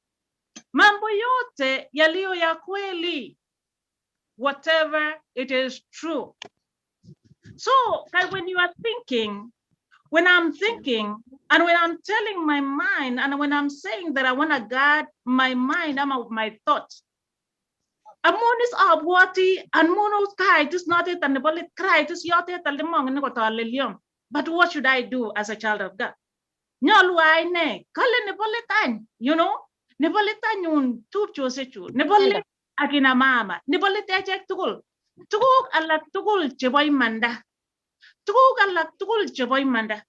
Mambo yote yaliyo ya kweli. Whatever it is true. So, when you are thinking, when I'm thinking, and when I'm telling my mind, and when I'm saying that I want to guard my mind and my thoughts, amonis abwati and monos kai it is not it and the bullet cry it is yote talimong and got. But what should I do as a child of God? Nyolu ay ne kale ne boletan, you know, ne boletan yun tupcho sechu, ne bolet akina mama, ne bolet echek tugul. Tuguk alak tugul cheboy manda. Tuguk alak tugul cheboy manda.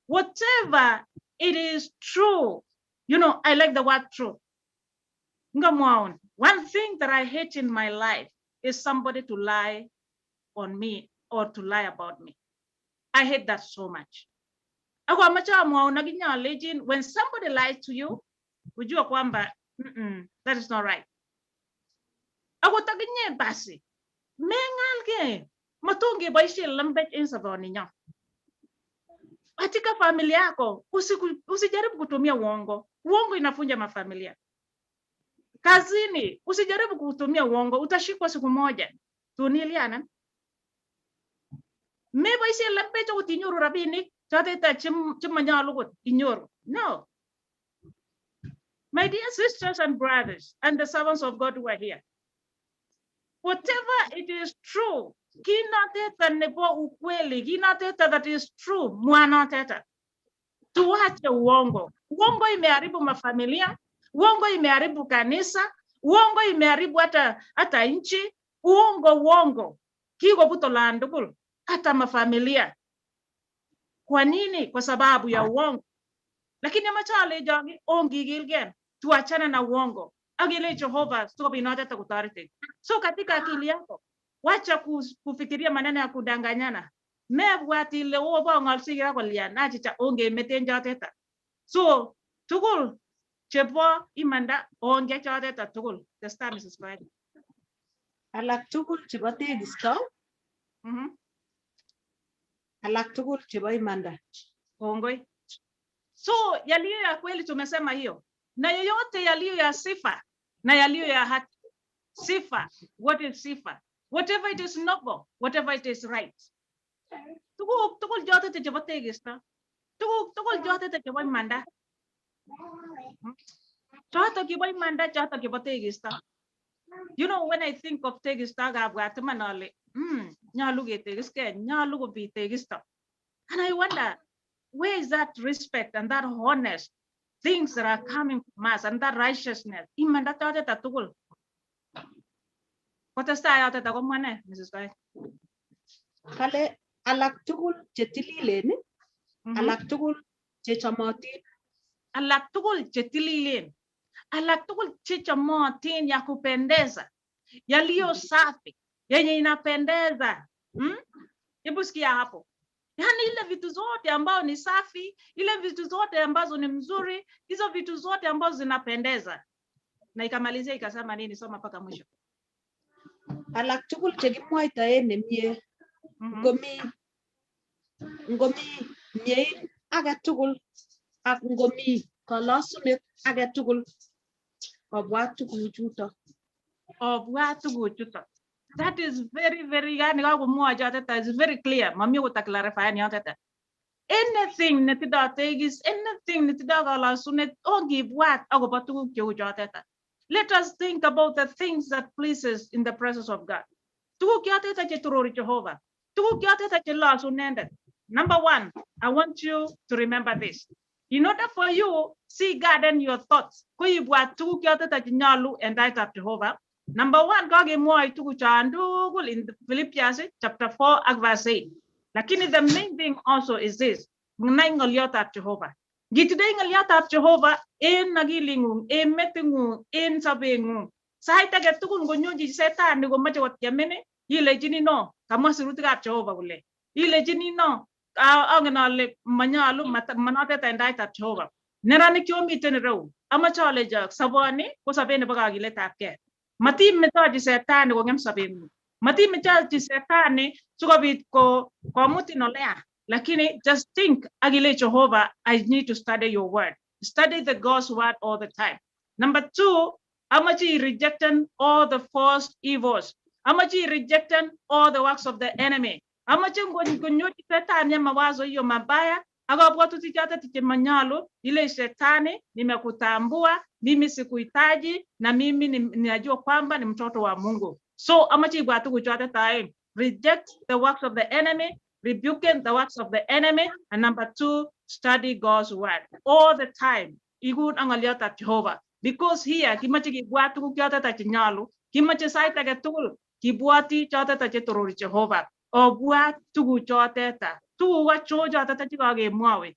Whatever it is true, you know, I like the word true. One thing that I hate in my life is somebody to lie on me or to lie about me. I hate that so much. When somebody lies to you, would you that is not right. Ako taginye basi. Mengal ke matungi baishi lambet insaboni nyo. Katika familia yako usijaribu kutumia uongo. Uongo inafunja mafamilia. Kazini usijaribu kutumia uongo, utashikwa siku moja. Tuniliana. Me baishi lambet utinyuru rabini. No. My dear sisters and brothers and the servants of God who are here, whatever it is true, that is true, tuache uongo. Uongo imeharibu mafamilia, uongo imeharibu kanisa, uongo imeharibu hata nchi, uongo. Kigo buto landukul, hata mafamilia. Kwa nini? Kwa sababu ya uongo. Lakini machale jangi ongi gilgen tuachane na uongo. Agile Jehovah sio binada takutarite. So katika akili yako wacha kufikiria maneno ya kudanganyana. Mebwati le obo ngalsi ya kwalia na chicha onge metenja teta. So tugul chebo imanda onge cha teta tugul. The star Mrs. Friday. Alak tugul chebo tegisto. Alak tugul chebo imanda. Ongoi. So yaliyo ya kweli tumesema hiyo. Na yoyote yaliyo ya sifa na yaliyo ya haki. Sifa, what is sifa? Whatever it is noble, whatever it is right. Tugul jote te jabo tegista. Tugul jote te jabo imanda. Jote ki boy manda jote ki bo tegista. You know, when I think of tegista gabwat manale, nyalu ge tegiske, nyalu go bi tegista. And I wonder, where is that respect and that honest things that are coming from us and that righteousness? Imanda jote ta tugul. What is that out of Mrs. Guy? Kale alak tugul che tililen, alak tugul che chomotin, alak tugul che tililen, alak tugul che chomotin, ya kupendeza, yaliyo safi, yenye inapendeza. Hebu sikia hapo. Yaani ile vitu zote ambao ni safi, ile vitu zote ambazo ni mzuri, hizo vitu zote ambazo zinapendeza. Na ikamalizia ikasema nini? Soma mpaka mwisho. alak tugul che kimwoitoe nemie, ngomi miein age tugul ak ngomi kalosunet age tugul, obwat tuguchuto. Obwat tuguchuto. That is very, very, yani kakumwoa joteta is very clear. Mami utaklarify ni joteta. Anything netida tegis, anything netida kalasunet, ogibwat agobo tuguk cheu joteta. Let us think about the things that pleases in the presence of God. Tuguk joteta che turori Jehovah. Tuguk joteta che lasunendet. Number one, I want you to remember this. In order for you see God in your thoughts, kuibwat tuguk joteta che nyalu and right of Jehovah. Number one, kakemwoi tuguchan tugul in Philippians chapter 4 and verse 8. Lakini the main thing also is this. Ngunai ngolyotab Jehovah. Gitidai ngolyotab Jehovah en nagilingung, en metingung, en sabengung. Sait age tugul ngonyoji setan ni komache kotiemene, ilejini no, kamwa sirutikab Jehovah kole. Ilejini no, angen ale manyalu manotet en taitab Jehovah. Neranik chomiten ireu, amache alejo soboni ko sobet nebo kakiletabgei. Matimetochi setani kongem sobengung. Matimetochi setani sikobit komutin olea. Lakini just think, agile Jehovah, I need to study your word. Study the God's word all the time. Number two, amachi rejecting all the false evils. Amachi rejecting all the works of the enemy. Amachi ngonyoji setani ya mawazo hiyo mabaya. Agabwatuti chote tikimanyalu, ile shetani nimekutambua, mimi sikuhitaji na mimi ninajua kwamba ni mtoto wa Mungu. So amachi bwatu kuchote tae, reject the works of the enemy, rebuking the works of the enemy, and number two, study God's word all the time. Igun angaliata Jehovah, because here kimachi kibwatu kuchote ta chinyalu, kimachi saita getul kibwati chote ta chetorori Jehovah. Obwat tugu chote ta. Tu wacho jota ta chikage mwawe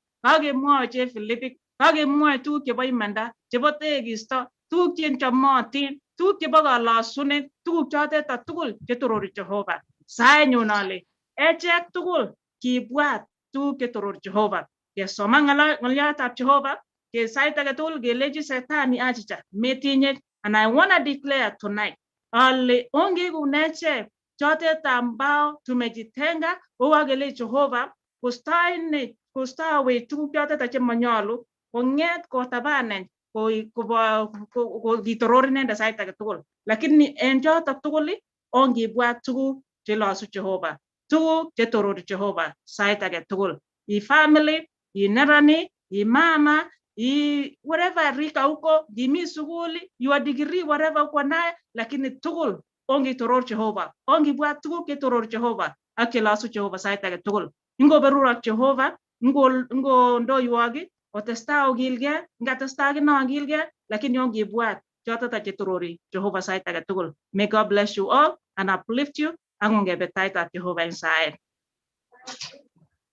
che Philippic kage mwawe tu chebo imanda chebo tegisto tu chen chamotin tu chebo kalasunet tu chote ta tugul chetorori Jehovah sai nyonale echek tugul kibwat tu chetorori Jehovah kesoma ngaliatab Jehovah ke sai ta tugul geleji setani achicha metinye. And I want to declare tonight ale onge kuneche chote tambao tumejitenga uwagele Jehovah kustawi tuguk chote ta chemanyalu konget kotabanen ko gitorori nenda sait age tugul. Lakini en choto tugul ongibwat tuguk che lasu Jehovah, tuguk che torori Jehovah sait age tugul. I family, I nerani, I mama, I whatever rika uko, gimi suguli, your degree whatever uko naye, lakini tugul ongi torori Jehovah, ongi bwat tuguk che torori Jehovah ake lasu Jehovah sait age tugul. Ngo berura Jehovah, ngo ndo yuagi, otesta ogilge, ngatesta gina ogilge, lakini ongi bwat choto ta chetorori Jehovah sait age tugul. May God bless you all and uplift you. Angonge betaita Jehovah inside.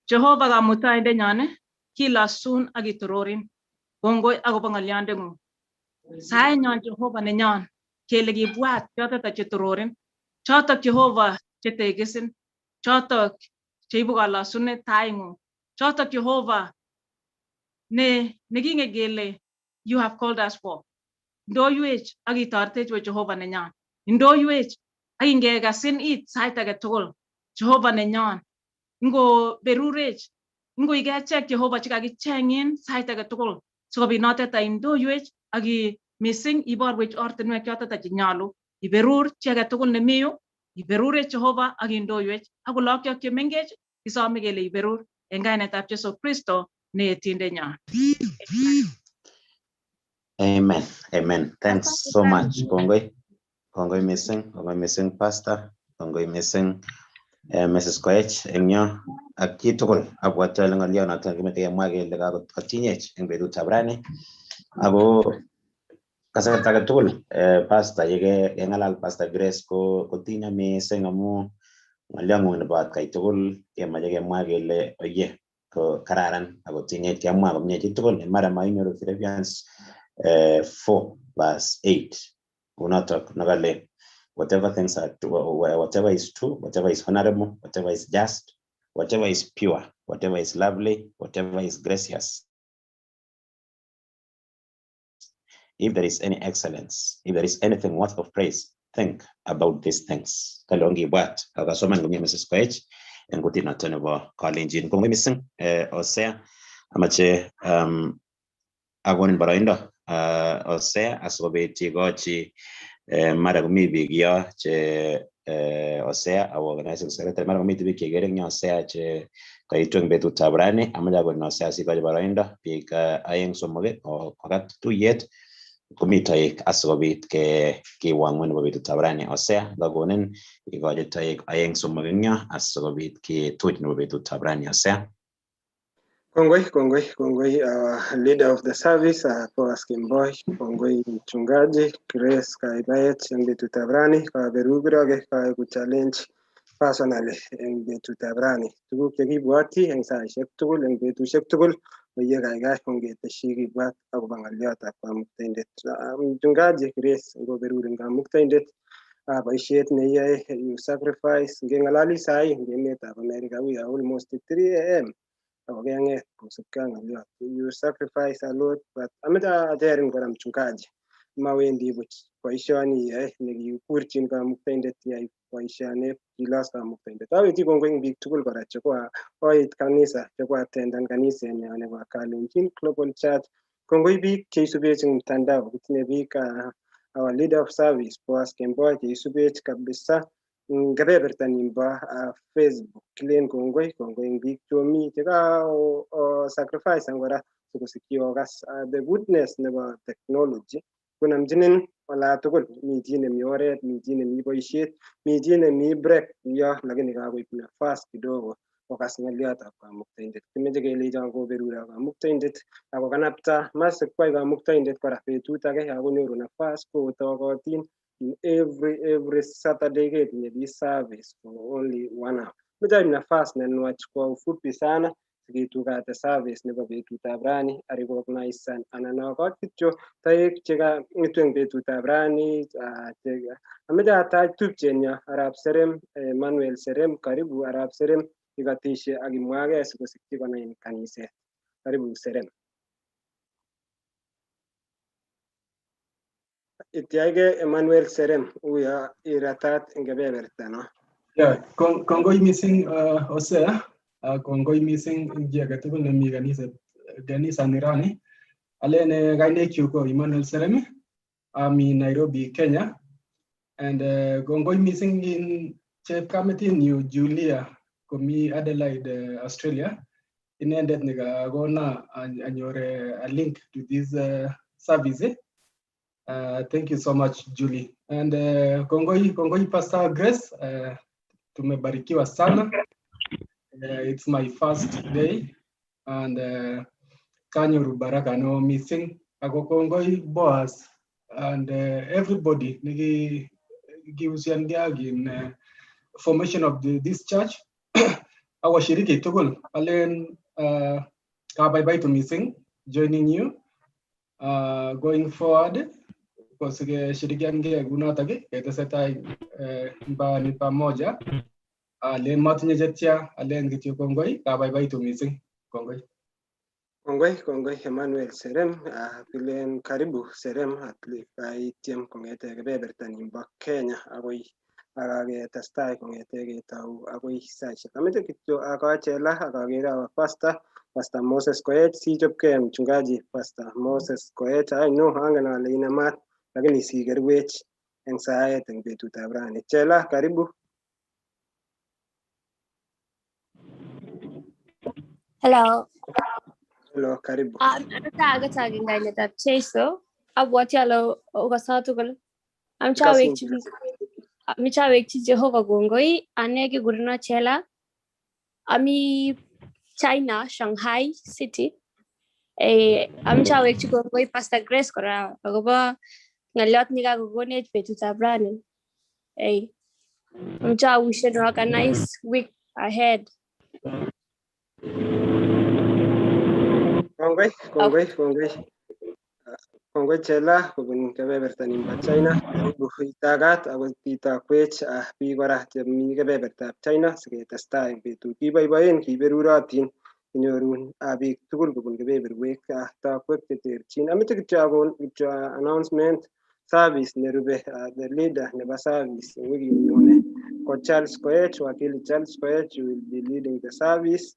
Jehovah gamuta inde nyane, kila sun agitororin. Kongoi agobo ngaliandengu. Sai nyon Jehovah ne nyon, kele gibwat choto ta chetororin. Choto Jehovah chetegesin. Choto cheibu kalasunet taingu. Choto Jehovah ne ginge gele you have called us for. Ndo yuech agitortech we Jehovah ne nyon. Ndo yuech agingegasin it sait age tugul. Jehovah ne nyon. Ngo berurech. Ngo igechek Jehovah chikagichengin sait age tugul. Sikobit notet ta ndo yuech agi missing iborwech ortinwek choto ta chinyalu. Iberur chi age tugul ne miyu. Iberure Jehovah agindo yuech. Ako lakyok chemengech isome kele iberur en kainetab Jesu Kristo ne etinde nyon. Amen. Amen. Thanks so much. Kongoi missing Pastor. Kongoi missing Mrs. Koech engyo ak chitugul abwate ngaliot noton kimete kemwa kele kakotinyech eng betutab rani. Ako kasarta age tugul Pastor yeke ngalal Pastor Grace ko tinya missing amu Ng'olyong'ung nebo atkai tugul kemoche kemwa kele oye ko kararan ako ting'et kemwa komie chitugul mara mainyoru Philippians 4:8 kunotok nakale whatever things are whatever is true, whatever is honorable, whatever is just, whatever is pure, whatever is lovely, whatever is gracious, if there is any excellence, if there is anything worth of praise, think about these things. Kalongi wat akasoman ngomie Mrs. Koech en kutit noton nebo Kalenjin. Kongoi missing Osea amache akonin boroindo Osea asikobit ikochi mara komi biik yo che Osea au organizing secretary mara komi biik chekere eng Osea che kaitu eng betutab rani amache akonin Osea sikochi boroindo biik aeng somok kokat tuyet komi toek asikobit kiwang'u nebo betutab rani. Osea kakonin ikochi toek aeng somok eng yo asikobit ketuch nebo betutab rani. Osea. Kongoi, leader of the service, Boaz Kimboi, kongoi mchungaji, Grace Kaibayet en betutab rani, kaberugroge kuchallenge personally en betutab rani. Tuguk chekibwoti en saisiek tugul en betusiek tugul oye kaikai ongeteshi kibwat akobo ng'oliotab kamuktaindet. Mchungaji Grace ngoberurin kamuktaindet boisiet neyoe you sacrifice ngeng'ololi sai en emetab America we are almost 3 am akeng'et kosubkei ak ng'oliot. You sacrifice a lot but ameche acherin kora mchungaji mawendi buch boisioni iyoe nekikurchin kamuktaindet iyai boisioni kilos kamuktaindet. Aweti kongoi eng biik tugul kora chekoit kanisa chekoatendan kanisenyo nebo Kalenjin Global Church. Kongoi biik cheisubech eng mtandao kitinye biik our leader of service Boaz Kemboi cheisubech kabisa kebeberta nimbo Facebook. Kilen kongoi eng biik chomi cheka sacrifice kora sikosikyi okas the goodness nebo technology kunamchinin ola tugul. Mi chi nemi oret, mi chi nemi boisiet, mi chi nemi break yo lakini kakoib nafas kidogo okas ng'oliotab kamuktaindet. Kimeche kelechon koberuro kamuktaindet akokanapta masikwai kamuktaindet kora betut age akonyoru nafas kotokotin every Saturday ketinye bi service for only 1 hour. Meche nafas nenwach kwa ufupi sana sikitugate service nebo betutab rani arecognize anan akot kityo toek chekang'etu eng betutab rani. Ameche atach tupchenyo Arap Serem, Emmanuel Serem, karibu Arap Serem ikotishe akimwage sikosikyi konai eng kaniset. Karibu Serem. Itiage Emmanuel Serem uyo iratat eng kebeberta no. Yeah, kongoi missing Osea, kongoi missing chi age tugul nemi kanisa nirani. Alen kainekchu ko Emmanuel Serem, ami Nairobi, Kenya. And kongoi missing in chepkametinyu Julia komi Adelaide, Australia. Inendet nikakona anyor a link to this service. Thank you so much, Julie. And kongoi Pastor Grace. Tumebarikiwa sana. It's my first day and kanyoru baraka no missing. Ako kongoi Boaz and everybody nikihusiana in formation of this church. Awashiriki tugul alen kabaibai to missing joining you going forward. Kosige shirikian ge gunatake ketesetai ni pamoja. Alen matinye jetya alen kityo kongoi kabaibaitu missing kongoi. Kongoi Emmanuel Serem kilen karibu Serem atlipaitiem kongete kebeberta nimbo Kenya akoi akaketestai kongete ketau akoi saisiek. Ameche kityo akachela akakere Pastor Moses Koech sichopkei mchungaji Pastor Moses Koech. I know angen ale inamat lakini sikerwech eng saet eng betutab rani. Chela karibu. Hello. Hello, karibu. Agataga ngainetab Cheiso. Abwati alo ukasatugul. Amchawekchi Jehova kongoi ane kigurino Chela. Ami China, Shanghai City. Amchawekchi kongoi Pastor Grace kora akobo ng'oliot nikakokonech betutab rani. Amecha wish you a nice week ahead. Kongoi Chela kobun kebebertanyin bo China. Karibu itagat ako itakwech biik kora chemi kebebertab China siketestai eng betut. Kiboiboen kiberurotin kinyoru biik tugul kobun kebeberwek takwek cheterchin. Ameche kityo akon kityo announcement service nerube the leader nebo service eng wikit nyone ko Charles Koech, wakili Charles Koech will be leading the service.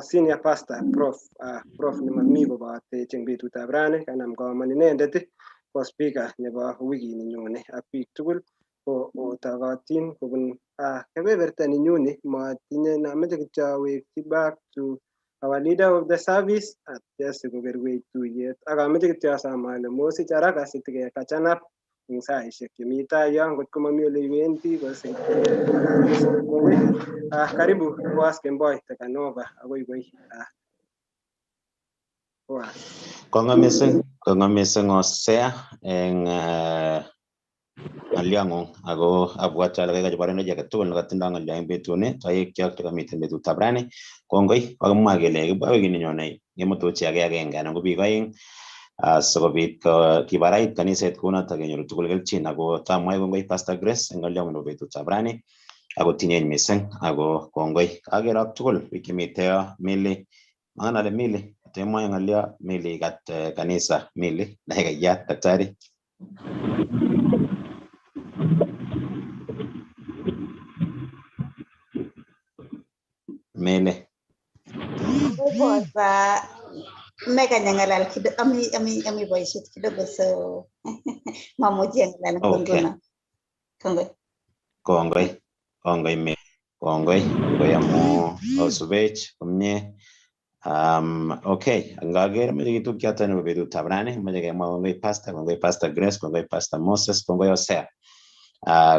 Senior pastor prof nemami kobotech eng betutab rani kanam koman inendet ko speaker nebo wikit ninyone ak biik tugul ko otogotin kobun kebeberta ninyuni matinye nameche kityo awekchi back to our leader of the service atya sikokerwech tuyet ak ameche kityo asom ale mosich haraka sitikekachanap eng saishek chemi tai yo ngot komami ole iwendi karibu Boaz Kemboi Tekanova akoi koi Boaz. Konga missing osea eng ng'alyong'ung ako abwat ale kakachoboren chi age tugul nekatindoi ng'alyo eng betuni toek kyok chekamiten betutab rani. Kongoi kakimwa kele kibwa wikit nenyone kemutu chi age agenge anan ko biik oeng sikobit kibarait kaniset kounoto kenyoru tugul kelchin ako tamwae kongoi Pastor Grace eng ng'alyong'ung nebo betutab rani ako tinyeny missing ako kongoi agere ak tugul biik chemite yo Mili mangen ale Mili temwae ng'alyo Mili kat kanisa Mili naikayat daktari. Mele. Mega nyangalal kidogo ami boishet kidogo so mamuji ngalala kongona. Kongoi me. Kongoi amu osubech komye. Okay, ngager meje kitu kiata nebo betutab rani, meje kemwa kongoi Pastor Grace, kongoi Pastor Moses, kongoi Osea.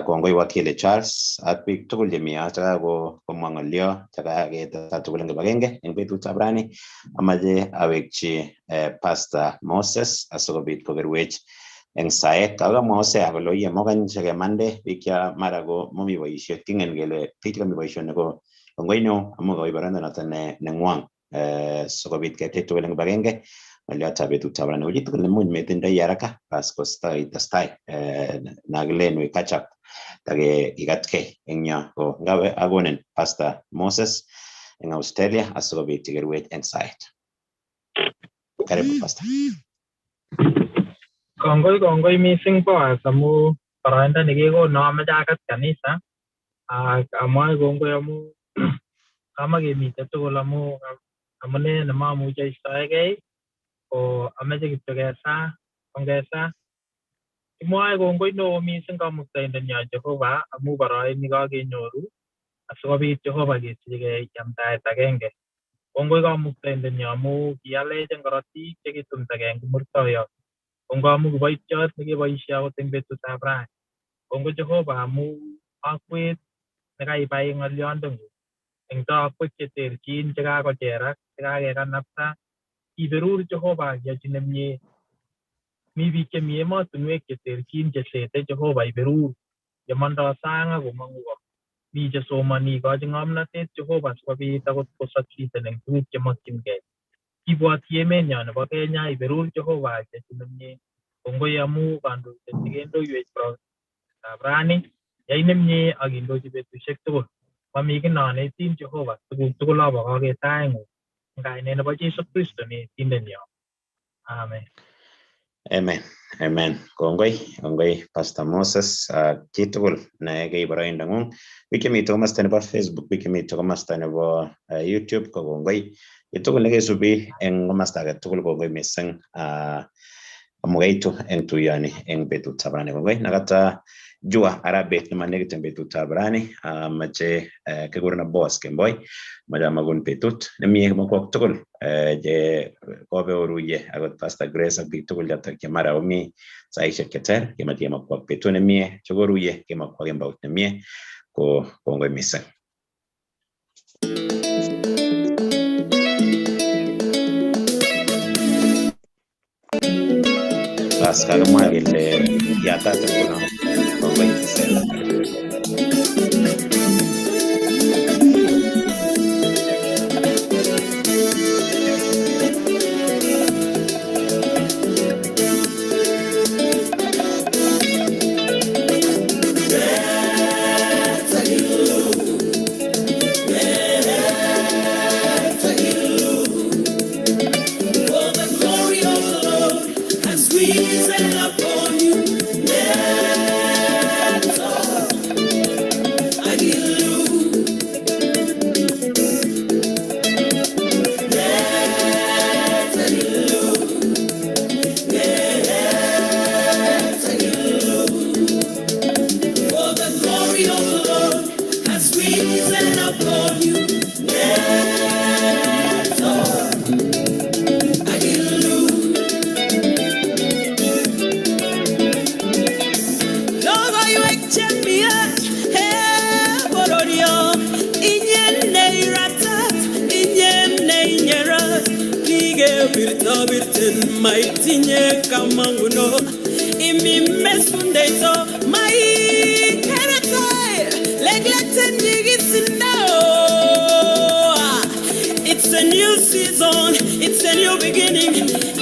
Kongoi wakili Charles ak biik tugul chemi yo chekako komwa ng'olyo chekaketestai tugul eng kibagenge eng betutab rani. Amache awekchi Pastor Moses asikobit kokerwech eng saet. Kakamwa Osea kole oye mokany chekemande biik cha mara ko momi boisiet kingen kele biik chekami boisioni ko kongoi neo amu koib boroindo noto neng'wong sikobit ketech tugul eng kibagenge ng'olyotab betutab rani. Uchi tugul nemuch metindoi haraka bas kostoi testai nakilen we catch up take ikatkei eng yo ko ngawe akonin Pastor Moses eng Australia asikobit tikerwech eng saet. Karibu Pastor. Kongoi missing Boaz amu boroindo nekikono ameche akat kanisa ak amwae kongoi amu kamakemite tugul amu amune nemamuche aistoegei ko ameche kityo kesa kimwae kongoi neo missing kamuktaindenyo Jehova amu boroini kakenyoru asikobit Jehova kesichigei chamtaet agenge. Kongoi kamuktaindenyo amu kialech eng korotik chekitumdagei eng kimurtoiyot. Kongoi amu kiboitiot nekeboisie akot eng betutab rani. Kongoi Jehova amu akwet nekaibai ng'olyondeng'ung eng takwek cheterchin chekakocherak chekakekanapta iberur Jehova kiyochi nemie. Mi biik chemi emotinwek cheterchin chesete Jehova iberur yemondoi sang akomong'u ko. Mi chesomani ikochi ng'omnotet Jehova sikobit akot kosucceeden eng tuguk chemokyingei. Kibwoti emenyo nebo Kenya iberur Jehova kiyochi nemie. Kongoi amu kandoindet nekendoiwech betutab rani yai nemie akindochi betusiek tugul. Mami ki nanetin Jehova tuguk tugul abokokei taing'ung eng kainet nebo Jesu Kristo netindenyo. Amen. Kongoi Pastor Moses chi tugul ne kei boroindo ng'ung. Biik chemite komosta nebo Facebook, biik chemite komosta nebo YouTube ko kongoi. Chi tugul nekesubi eng komosta age tugul kongoi missing amu kaitu eng tuyoni eng betutab rani. Kongoi nakata jua arabet nemanekit eng betutab rani mache kekurena Boaz Kemboi mache amakun betut nemie makwok tugul je kobeoruye akot Pastor Grace ak biik tugul chotok chemara komi saishek cheter kemache kemakwok betut nemie chekoruye kemakwok embaut nemie ko kongoi missing. Bas kakimwa kele yatat nguno Maitinye kamanguno imi mesundeto mai karatai legleten yigitsindo. It's a new season, it's a new beginning.